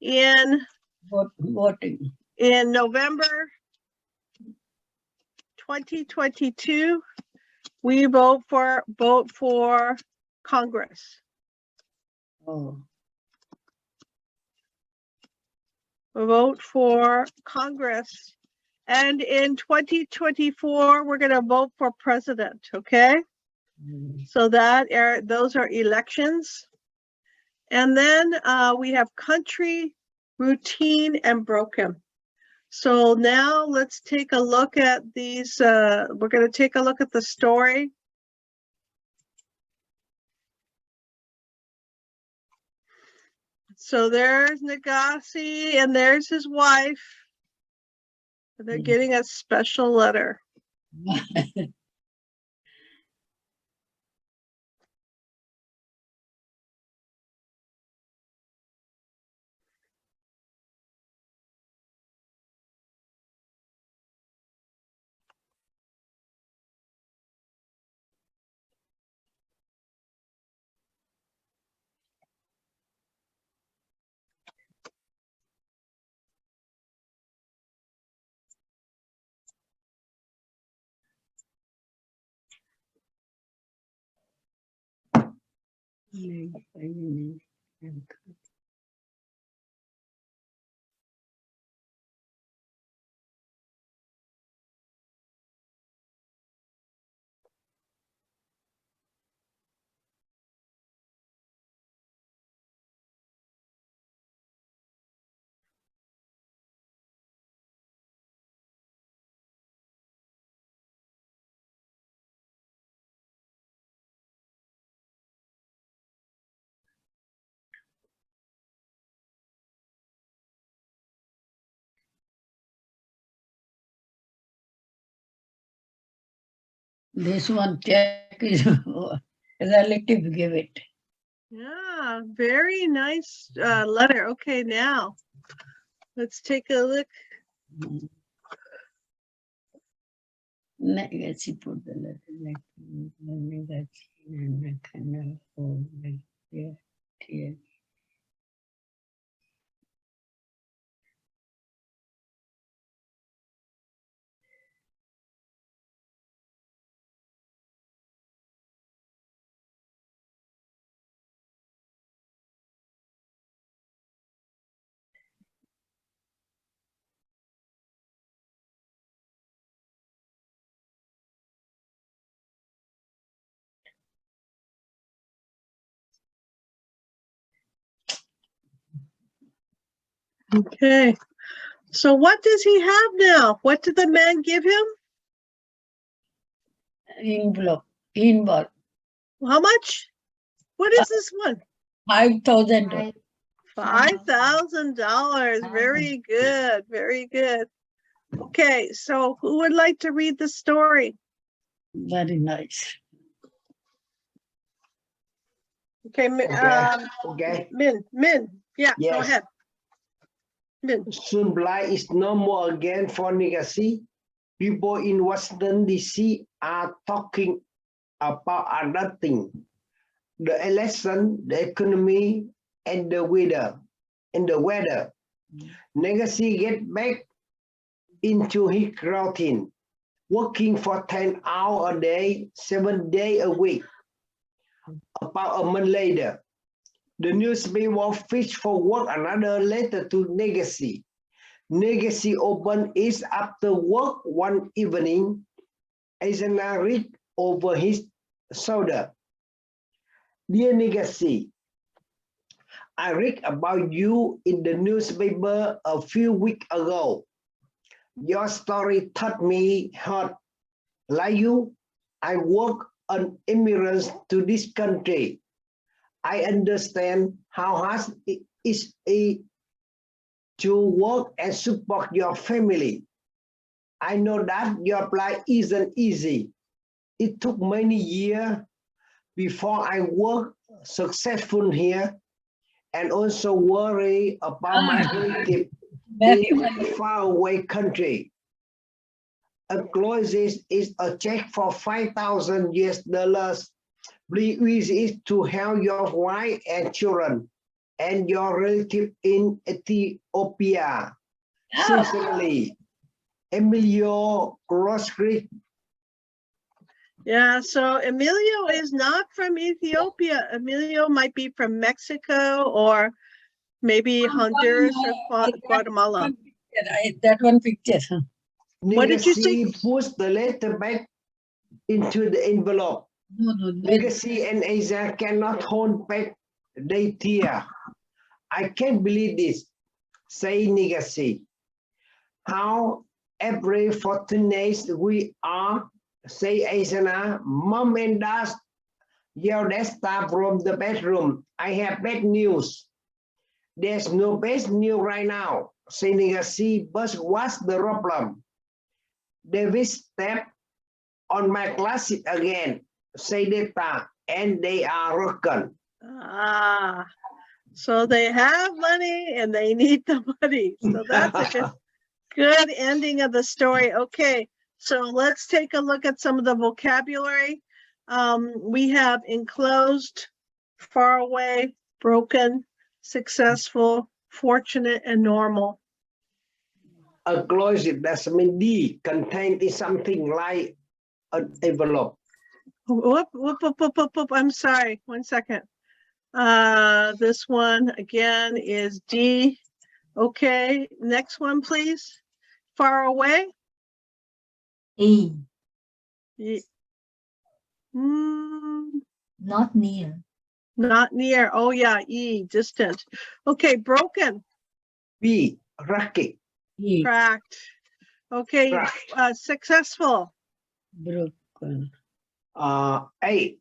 in Voting. November 2022, we vote for Congress. Oh, Vote for Congress. And in 2024, we're going to vote for president, okay? So those are elections. And then we have country, routine, and broken. So now let's take a look at these. We're going to take a look at the story. So there's Nagasi and there's his wife. They're getting a special letter. This one check is relative give it. Yeah, very nice letter. Okay, now let's take a look. Legacy put the letter like legacy and the kind of like here. Okay, so what does he have now? What did the man give him? Envelope. How much? What is this one? $5,000. $5,000. Very good, very good. Okay, so who would like to read the story? Very nice. Okay, Okay. Min, yeah, go Yes. ahead. Min. Soon blight is no more again for Nagasi. People in Washington DC are talking about other things. The election, the economy, and the weather. Nagasi get back into his routine, working for 10 hours a day, 7 days a week. About a month later, the newspaper fished for work another letter to Nagasi. Nagasi opened it after work one evening, as I read over his shoulder. Dear Nagasi, I read about you in the newspaper a few weeks ago. Your story touched me hard. Like you, I work on immigrants to this country. I understand how hard it is to work and support your family. I know that your plight isn't easy. It took many years before I worked successful here, and also worry about my relative in a faraway country. Enclosed is a check for $5,000 US. Please use it to help your wife and children and your relative in Ethiopia. Sincerely, Emilio Grocery. Yeah, so Emilio is not from Ethiopia. Emilio might be from Mexico or maybe Honduras or Guatemala. That one picture. What did you say? Legacy puts the letter back into the envelope. No, Legacy and Asia cannot hold back their tear. I can't believe this, say Legacy. How every fortunate we are, say Asana. Mom and Dad yelled at staff from the bedroom. I have bad news. There's no bad news right now, say Legacy, but what's the problem? David stepped on my glasses again, say Data, and they are broken. Ah, so they have money and they need the money. So that's a good ending of the story. Okay, so let's take a look at some of the vocabulary. We have enclosed, far away, broken, successful, fortunate, and normal. A closet that's D contained in something like an envelope. Whoop, whoop, whoop, whoop, whoop, whoop. I'm sorry, 1 second. This one again is D. Okay, next one, please. Far away. E. Not near. Not near. Oh yeah, E, distant. Okay, broken. B, racket. Cracked. Okay, Cracked. successful. Broken. A.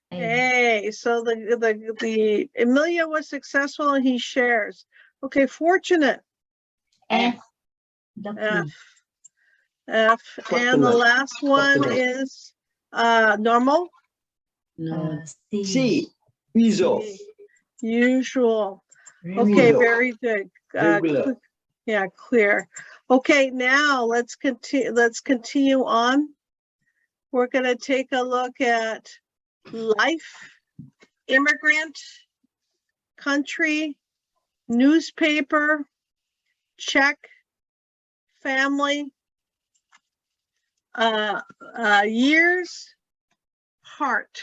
Hey, so the Emilio was successful and he shares. Okay, fortunate. F. F. F. And the Fortunate. last one Fortunate. is normal. No. C, usual. Usual. Regular. Okay, Usual. very good. Regular. Yeah, clear. Okay, now let's continue on. We're going to take a look at life, immigrant, country, newspaper, check, family, years, heart.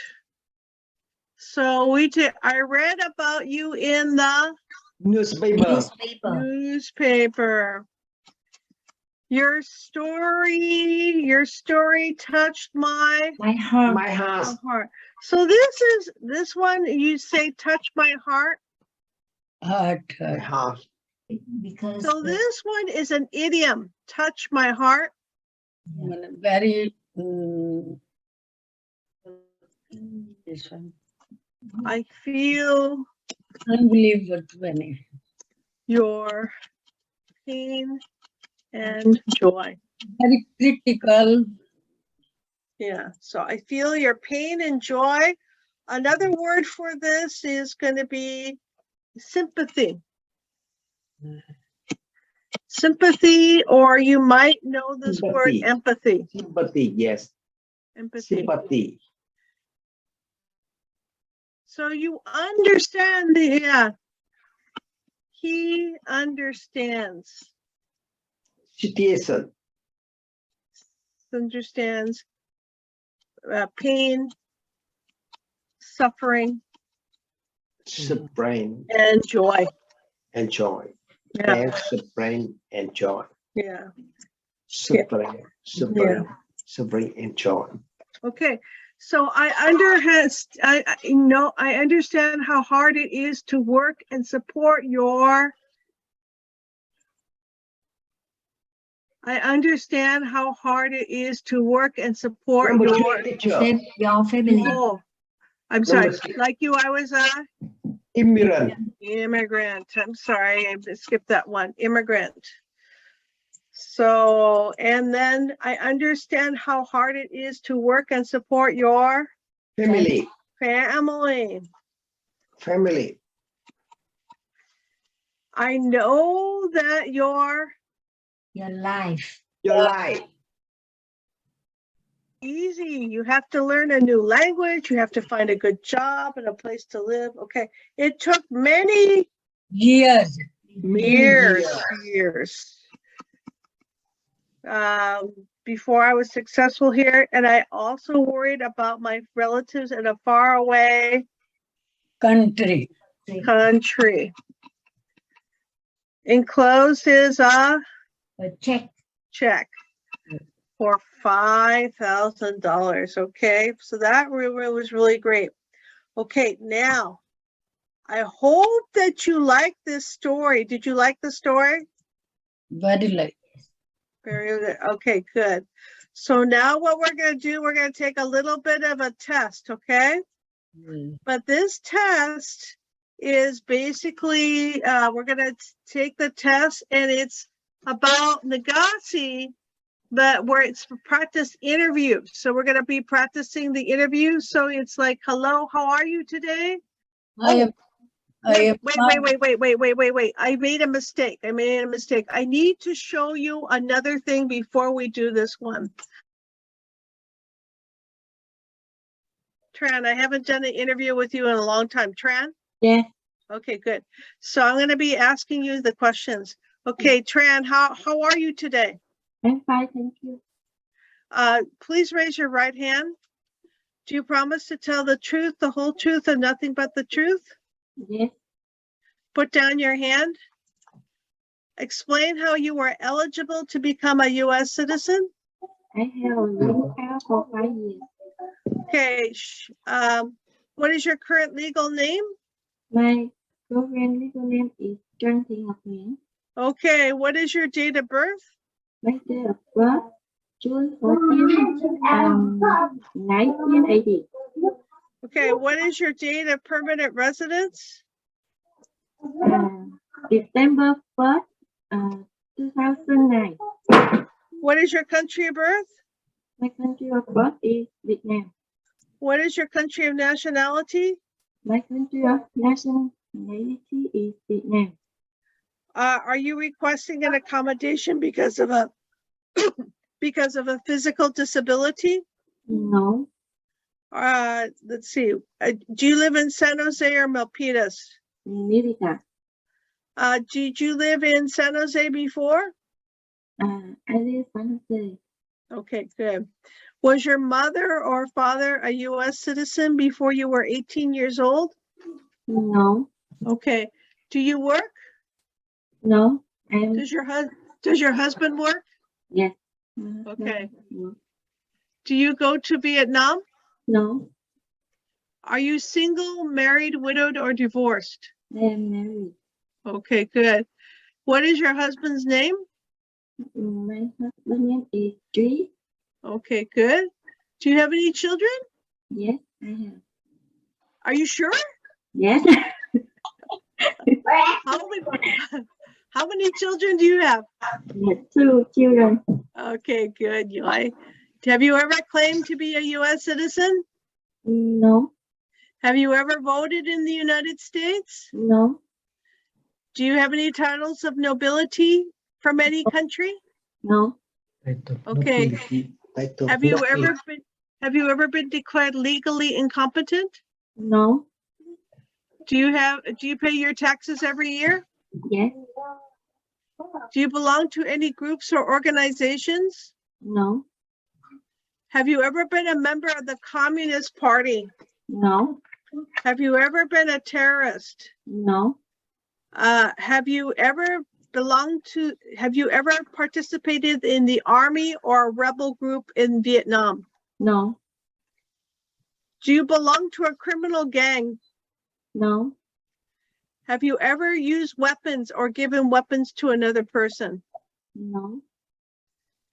So I read about you in the Newspaper. newspaper. Your story touched my heart. My house. heart. So this one, you say touch my heart. Heart. My house. Because So this one is an idiom, touch my heart. Very. This one. I feel Unbelievable. your pain and joy. Very critical. Yeah, so I feel your pain and joy. Another word for this is going to be sympathy. Sympathy, or you might know this word, Sympathy. empathy. Sympathy, yes. Empathy. Sympathy. So you understand he understands. Situation. Understands pain, suffering, Suffering and joy. and joy. Yeah. Pain, suffering and joy. Yeah. Suffering, suffering and joy. Okay. So I understand how hard it is to work and support your. I understand how hard it is to work and support Number your. three, teacher. Your family. Oh, I'm sorry. Number three. Like you, I was a Immigrant. immigrant. I'm sorry, I skipped that one. Immigrant. So, and then I understand how hard it is to work and support your Family. family. Family. I know that your life. Your life. easy. You have to learn a new language. You have to find a good job and a place to live. Okay. It took many Years. years. before I was successful here, and I also worried about my relatives in a faraway country. country. Enclosed is a check. check for $5,000. Okay, so that was really great. Okay, now I hope that you like this story. Did you like the story? Very like. Very good. Okay, good. So now what we're going to do, we're going to take a little bit of a test, okay? But this test is basically, we're going to take the test and it's about Nagasi, but where it's for practice interview. So we're going to be practicing the interview. So it's like, hello, how are you today? I am Wait. I made a mistake. I need to show you another thing before we do this one. Tran, I haven't done an interview with you in a long time. Tran? Yeah. Okay, good. So I'm going to be asking you the questions. Okay, Tran, how are you today? I'm fine, thank you. Please raise your right hand. Do you promise to tell the truth, the whole truth, and nothing but the truth? Yes, Put down your hand. Explain how you were eligible to become a U.S. citizen. I have a green card for 5 years. Okay. What is your current legal name? My girlfriend's legal name is Trang Thị Ngọc Nguyễn. Okay. What is your date of birth? My date of birth, June 14, 1980. Okay. What is your date of permanent residence? December 1st, 2009. What is your country of birth? My country of birth is Vietnam. What is your country of nationality? My country of nationality is Vietnam. Are you requesting an accommodation because of a physical disability? No, Let's see. Do you live in San Jose or Milpitas? Mérida. Did you live in San Jose before? I live in San Jose. Okay, good. Was your mother or father a U.S. citizen before you were 18 years old? No, Okay. Do you work? no, Does your husband work? yes. Okay. Do you go to Vietnam? No, Are you single, married, widowed, or divorced? I am married. Okay, good. What is your husband's name? My husband name is Trí. Okay, good. Do you have any children? Yes, I have. Are you sure? Yes. How many children do you have? Yes, 2 children. Okay, good. Have you ever claimed to be a U.S. citizen? No, Have you ever voted in the United States? no, Do you have any titles of nobility from any country? no, Okay. Have you ever been declared legally incompetent? no, Do you pay your taxes every year? yes, Do you belong to any groups or organizations? no, Have you ever been a member of the Communist Party? no, Have you ever been a terrorist? no, Have you ever participated in the army or a rebel group in Vietnam? no, Do you belong to a criminal gang? no, Have you ever used weapons or given weapons to another person? no,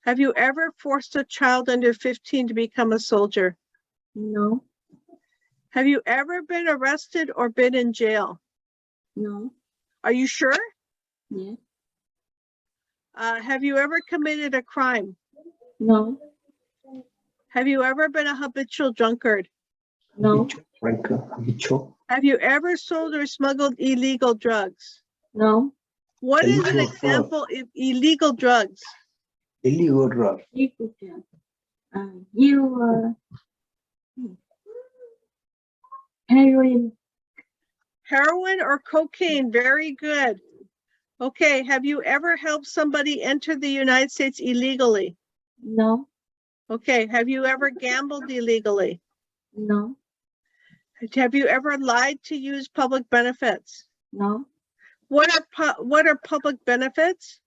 Have you ever forced a child under 15 to become a soldier? no, Have you ever been arrested or been in jail? no, Are you sure? yes, Have you ever committed a crime? no, Have you ever been a habitual drunkard? no, Have you ever sold or smuggled illegal drugs? no. What is an Illegal example of illegal drugs? Illegal drug. Heroin. Heroin or cocaine? Very good. Okay, have you ever helped somebody enter the United States illegally? No. Okay, have you ever gambled illegally? No. Have you ever lied to use public benefits? No. What are public benefits?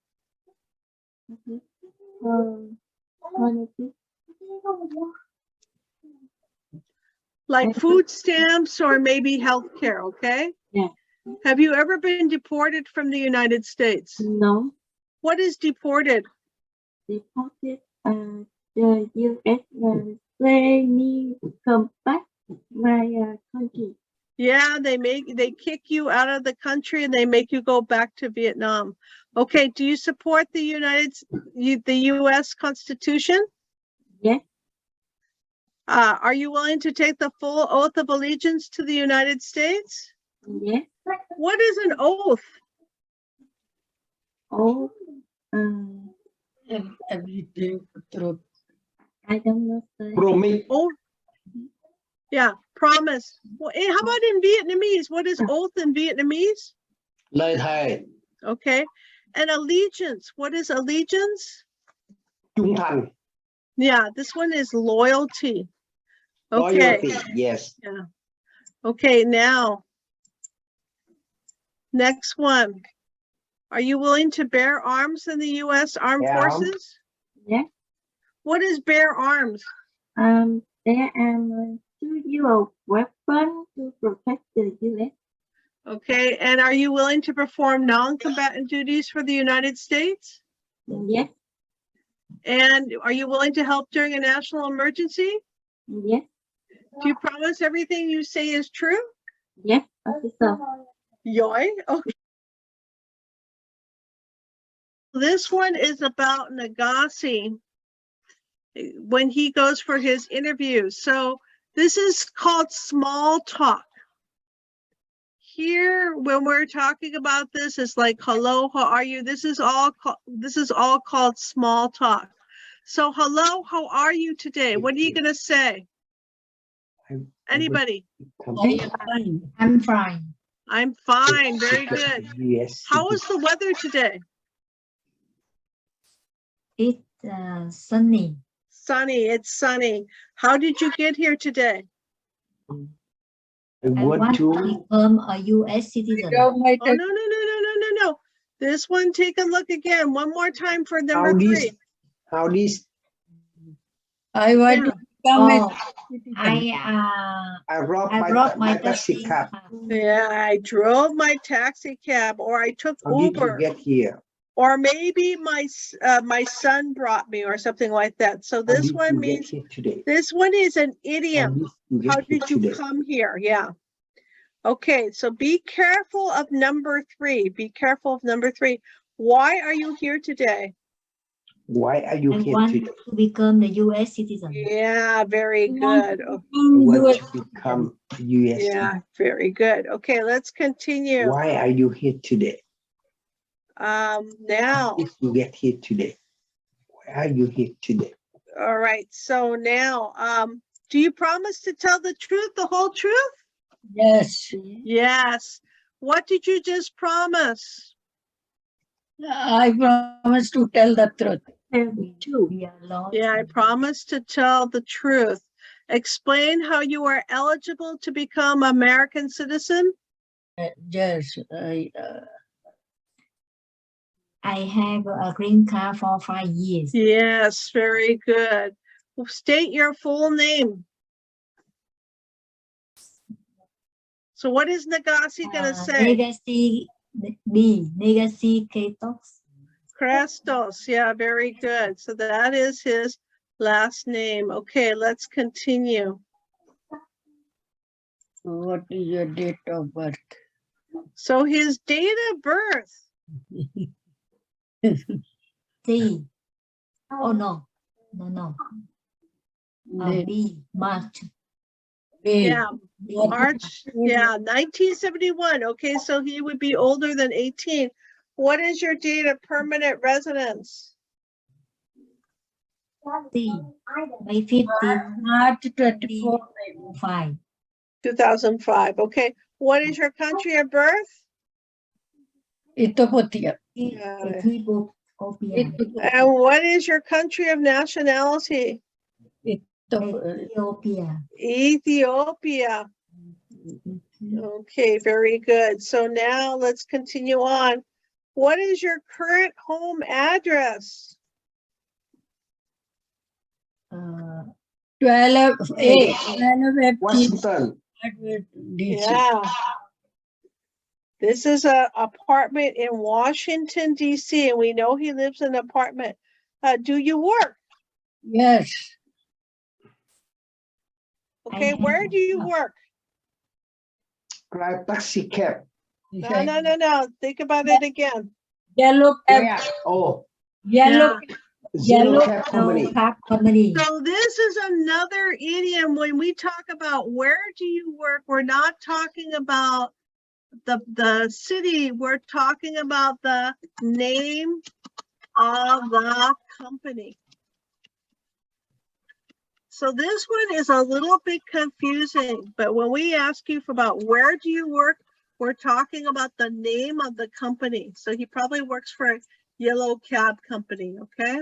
Quality. Like Okay. food stamps or maybe healthcare, okay? Yeah. Have you ever been deported from the United States? No. What is deported? Deported. The U.S. They me come back my country. Yeah, they kick you out of the country and they make you go back to Vietnam. Okay, do you support the the U.S. Constitution? Yes. Are you willing to take the full oath of allegiance to the United States? Yes. What is an oath? Oh. Everything truth. I don't know. Promise. Oh, yeah, promise. Well, how about in Vietnamese? What is oath in Vietnamese? Lời thề. Okay, and allegiance. What is allegiance? Trung thành. Yeah, this one is loyalty. Okay. Loyalty. Yes. Yeah. Okay, now, next one. Are you willing to bear arms in the U.S. Armed Yeah. Forces? Yes. What is bear arms? There am to use a weapon to protect the U.S. Okay, and are you willing to perform non-combatant duties for the United States? Yes. And are you willing to help during a national emergency? Yes. Do you promise everything you say is true? Yes, officer. Yoy, okay. This one is about Nagasi when he goes for his interview. So this is called small talk. Here, when we're talking about this, it's like, hello, how are you? This is all called small talk. So hello, how are you today? What are you gonna say? Anybody? I am fine. I'm fine. I'm fine, very good. Yes. How is the weather today? It's sunny. Sunny, it's sunny. How did you get here today? I I want want to to. become a U.S. citizen. Without my Oh, no. This one, take a look again. One more time for number How three. this? I want to become Oh, a citizen. I I brought my taxi cab. Yeah, I drove my taxi cab, or I took How did you Uber, get here? or maybe my son brought me, or something like that. So How this did one you get means, here today? this one is an How idiom. did you get How here did you today? come here? Yeah. Okay, so be careful of number three. Be careful of number three. Why are you here today? Why are you here want today? to become the U.S. citizen. Yeah, very good. I want to become a US. Yeah, very good. Okay, let's continue. Why are you here today? Now, How did you get here today? Why are you here today? all right, so now, do you promise to tell the truth, the whole truth? Yes, Yes. What did you just promise? I promise to tell the truth. Me too. We are lost. Yeah, I promise to tell the truth. Explain how you are eligible to become American citizen. Yes, I have a green card for 5 years. Yes, very good. State your full name. So what is Nagasi gonna say? Legacy Ketos. Crestos, yeah, very good. So that is his last name. Okay, let's continue. what is your date of birth? So his date of birth. C. Oh no. B. March. Yeah, March, yeah, 1971. Okay, so he would be older than 18. What is your date of permanent residence? C. May 15. March 24. 5. 2005. Okay, what is your country of birth? Ethiopia. Yeah. Ethiopia. And what is your country of nationality? Ethiopia. Ethiopia. Okay, very good. So now let's continue on. What is your current home address? 12A, 12F, Washington. DC. Yeah. This is a apartment in Washington, DC, and we know he lives in an apartment. Do you work? Yes. Okay, I where have do you a- work? Drive taxi cab. No. Think about it again. Yellow cab, Where? Oh, yellow, zero Yellow cab No company. cab company. So this is another idiom. When we talk about where do you work, we're not talking about the city. We're talking about the name of the company. So this one is a little bit confusing, but when we ask you about where do you work, we're talking about the name of the company. So he probably works for a yellow cab company, okay?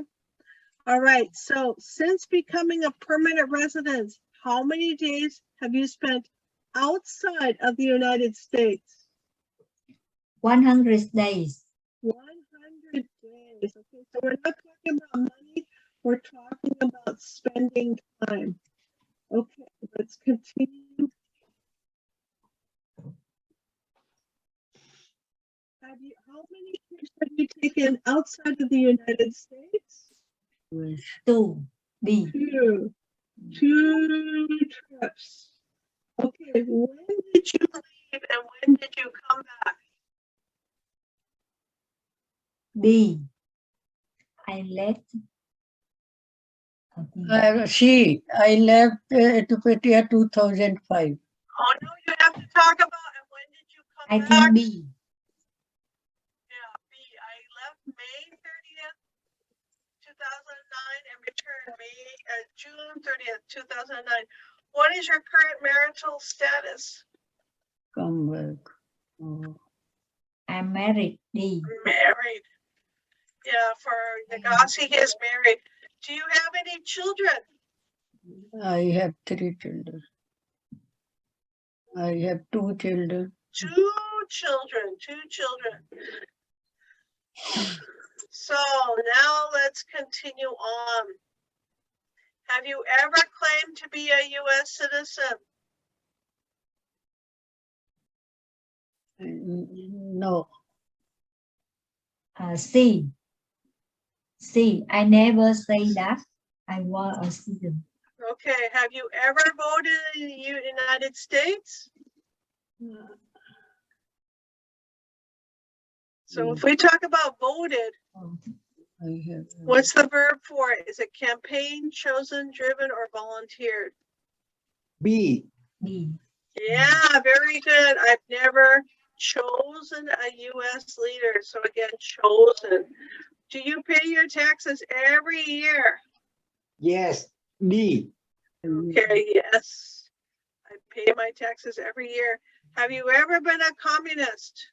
All right, so since becoming a permanent resident, how many days have you spent outside of the United States? 100 days. 100 days. Okay, so we're not talking about money, we're talking about spending time. Okay, let's continue. How many trips have you taken outside of the United States? 2. B. Two trips. Okay, when did you leave and when did you come back? B. I left. I left Ethiopia 2005. Oh no, you have to talk about and when did you I come back? think B. Yeah, B. I left May 30th, 2009 and returned June 30th, 2009. What is your current marital status? Come back. Oh. I'm married. D. Married. Yeah, for Nagasi, he is married. Do you have any children? I have 3 children. I have 2 children. Two children. So now let's continue on. Have you ever claimed to be a U.S. citizen? No. C. C. I never say that I was a citizen. Okay, have you ever voted in the United States? So if we talk about voted, I have. what's the verb for it? Is it campaign, chosen, driven, or volunteered? B. B. Yeah, very good. I've never chosen a U.S. leader. So again, chosen. Do you pay your taxes every year? Yes. D. Okay, yes. I pay my taxes every year. Have you ever been a communist?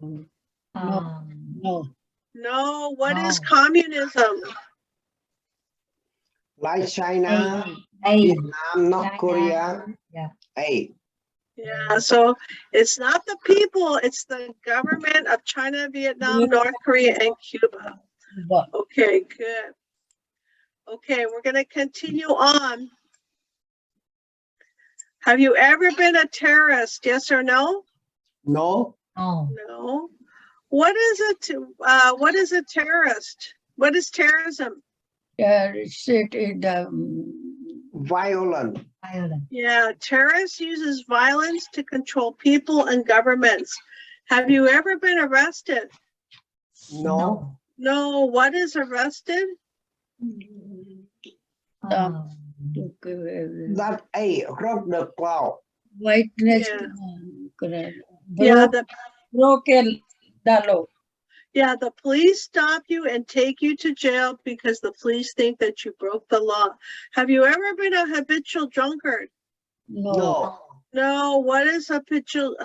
No. No. What is No. communism? Like China, A. Vietnam, North China. Korea. Yeah. A. Yeah, so it's not the people, it's the government of China, Vietnam, North Korea, and Cuba. Okay, good. Okay, we're going to continue on. Have you ever been a terrorist? Yes or no? No. No. No. What is a terrorist? What is terrorism? It is Violent. Violent. Yeah, terrorists uses violence to control people and governments. Have you ever been arrested? No. No. What is arrested? That A. Rock the cloud. whiteness. Yeah, Broken the law. yeah, the police stop you and take you to jail because the police think that you broke the law. Have you ever been a habitual drunkard? No. No. No. What is habitual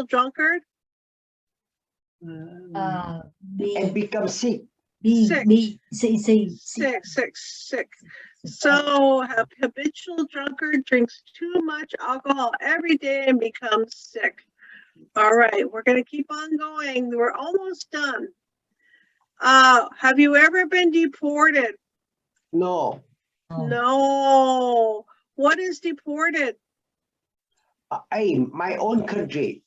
drunkard? and become sick. Sick. So a habitual drunkard drinks too much alcohol every day and becomes sick. All right, we're gonna keep on going. We're almost done. Have you ever been deported? No, No. What is deported? my own country.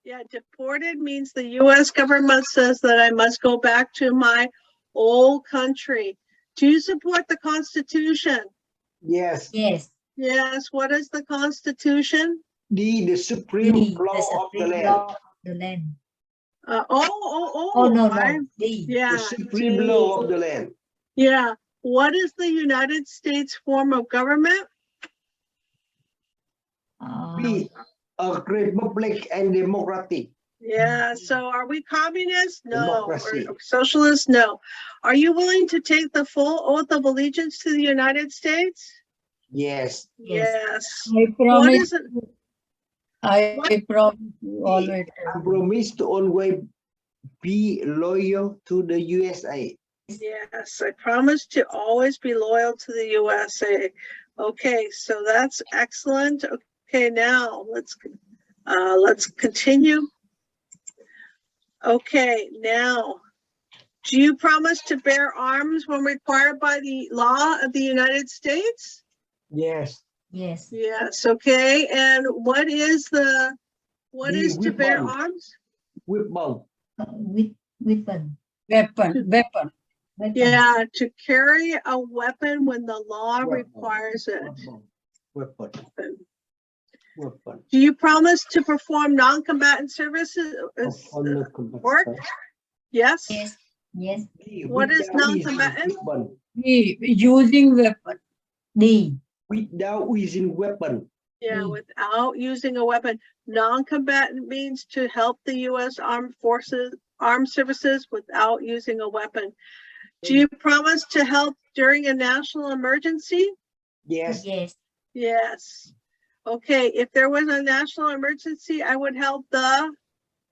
Yeah, deported means the US government says that I must go back to my old country. Do you support the Constitution? Yes, Yes. Yes, what is the Constitution? the supreme law of the land. No. Yeah, The supreme D. law of the land. Yeah, what is the United States form of government? Be a republic and democratic. Yeah, so are we communists? No. Democracy. Or socialists? No. Are you willing to take the full oath of allegiance to the United States? Yes, Yes. I What promise. is it? I promise you always. I promise to always be loyal to the USA. Yes, I promise to always be loyal to the USA. Okay, so that's excellent. Okay, now let's continue. Okay, now, do you promise to bear arms when required by the law of the United States? Yes, Yes. Yes, okay, and what is to bear weapon. arms? Weapon. Weapon. Weapon. Yeah, to carry a weapon when the law Weapon. requires it. Weapon. Weapon. Do you promise to perform non-combatant services? Work? Yes? Yes. What is Without using non-combatant? weapon. Using weapon. Without using weapon. Yeah, without using a weapon. Non-combatant means to help the U.S. Armed Services without using a weapon. Do you promise to help during a national emergency? Yes, Yes. Okay, if there was a national emergency, I would help the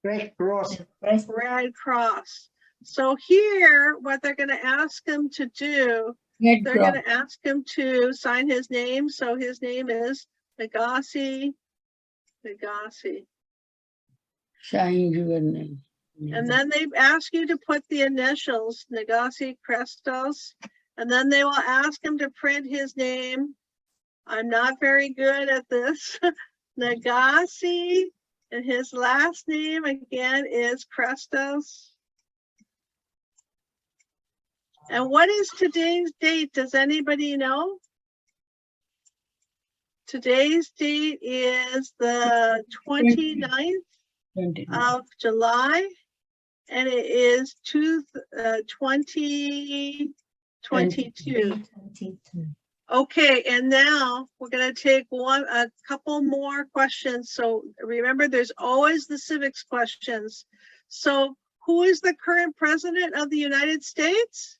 Red Cross. Red Cross. So here, what they're gonna ask him to do, they're gonna ask him to sign his name. So his name is Nagasi. Sign your name. And then they ask you to put the initials, Nagasi Crestos, and then they will ask him to print his name. I'm not very good at this. Nagasi, and his last name again is Crestos. And what is today's date? Does anybody know? Today's date is the 29th of July, and it is 2022. Okay, and now we're going to take a couple more questions. So remember, there's always the civics questions. So who is the current president of the United States?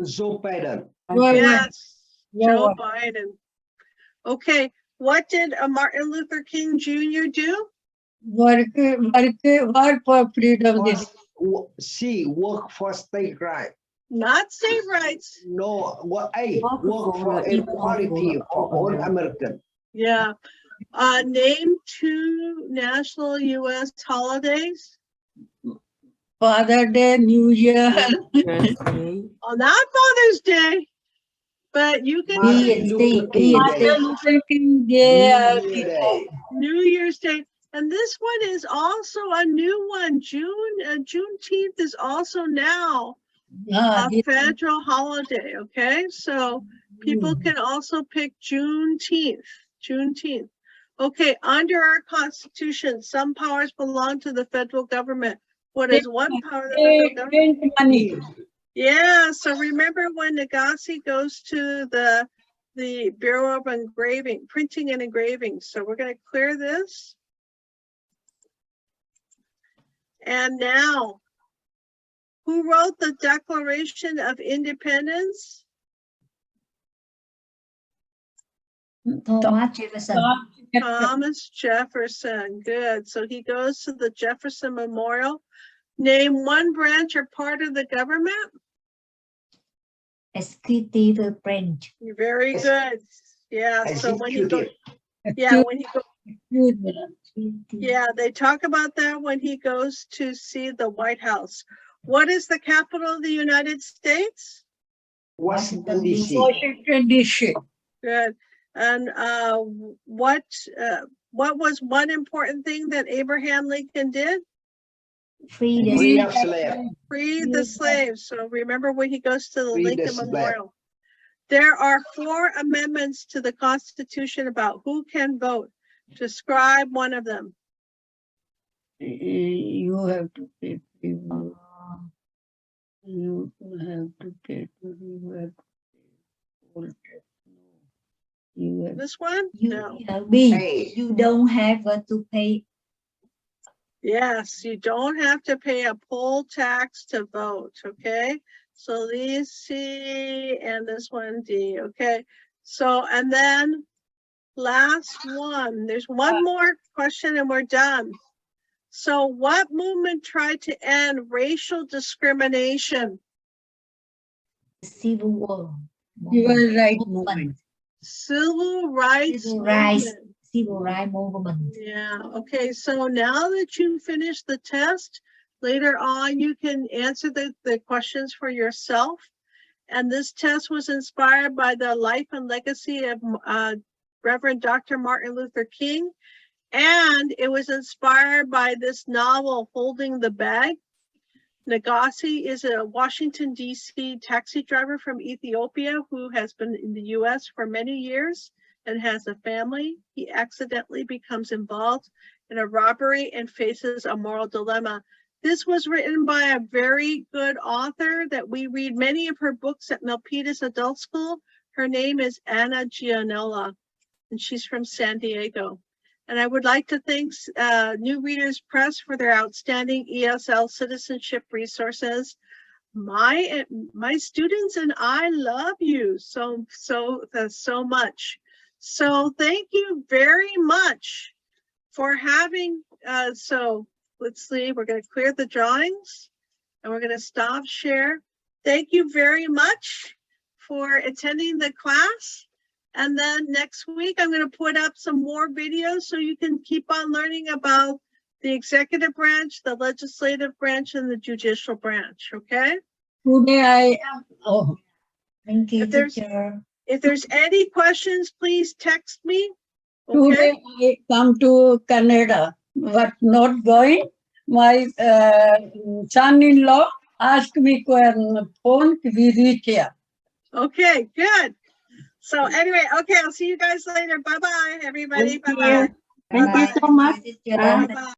Joe Biden. Yes, Joe Biden. Okay, what did Martin Luther King Jr. do? Work for freedom. She work for state right. Not state rights. No, work for equality for all American. Yeah. Name 2 national U.S. holidays. Father Day, New Year. Oh, not Father's Day, but you can Martin Luther King Day. New Year's Day. And this one is also a new one. Juneteenth is also now a federal holiday. Okay, so people can also pick Juneteenth. Okay, under our Constitution, some powers belong to the federal government. What is one power of the federal government? Money. Yeah, so remember when Nagasi goes to the Bureau of Printing and Engraving. So we're going to clear this. And now, who wrote the Declaration of Independence? Thomas Jefferson. Thomas Jefferson. Good. So he goes to the Jefferson Memorial. Name one branch or part of the government. Executive branch. You're very Ex- good. Yeah. So when he goes, Executive. they talk about that when he goes to see the White House. What is the capital of the United States? Washington DC. Washington DC. Good. And what was one important thing that Abraham Lincoln did? Free the Free of slave. Free the slaves. So remember when he goes to the Free the Lincoln slave. Memorial. There are 4 amendments to the Constitution about who can vote. Describe one of them. You have to pay. You have to pay. You have to pay. You have This one? you, No. B. Hey. You don't have to pay. Yes, you don't have to pay a poll tax to vote, okay? So these C and this one D, okay? So, and then last one, there's one more question and we're done. So what movement tried to end racial discrimination? Civil War. Civil rights movement. Civil rights Civil rights. movement. Civil rights movement. Yeah, okay, so now that you finished the test, later on you can answer the questions for yourself. And this test was inspired by the life and legacy of Reverend Dr. Martin Luther King. And it was inspired by this novel, Holding the Bag. Nagasi is a Washington, D.C. taxi driver from Ethiopia who has been in the U.S. for many years and has a family. He accidentally becomes involved in a robbery and faces a moral dilemma. This was written by a very good author that we read many of her books at Milpitas Adult School. Her name is Anna Gianola, and she's from San Diego. And I would like to thank New Readers Press for their outstanding ESL citizenship resources. My students and I love you so much. So thank you very much for having, so let's see, we're going to clear the drawings and we're going to stop share. Thank you very much for attending the class. And then next week, I'm going to put up some more videos so you can keep on learning about the executive branch, the legislative branch, and the judicial branch, okay? Today Thank you, If there's- teacher. If there's any questions, please text me, today okay? I come to Canada, but not going. My son-in-law asked me on phone to be reach here. Okay, good. So anyway, okay, I'll see you guys later. Bye-bye, everybody. Thank you. Bye-bye. Thank you so much. Teacher. Bye. Bye-bye.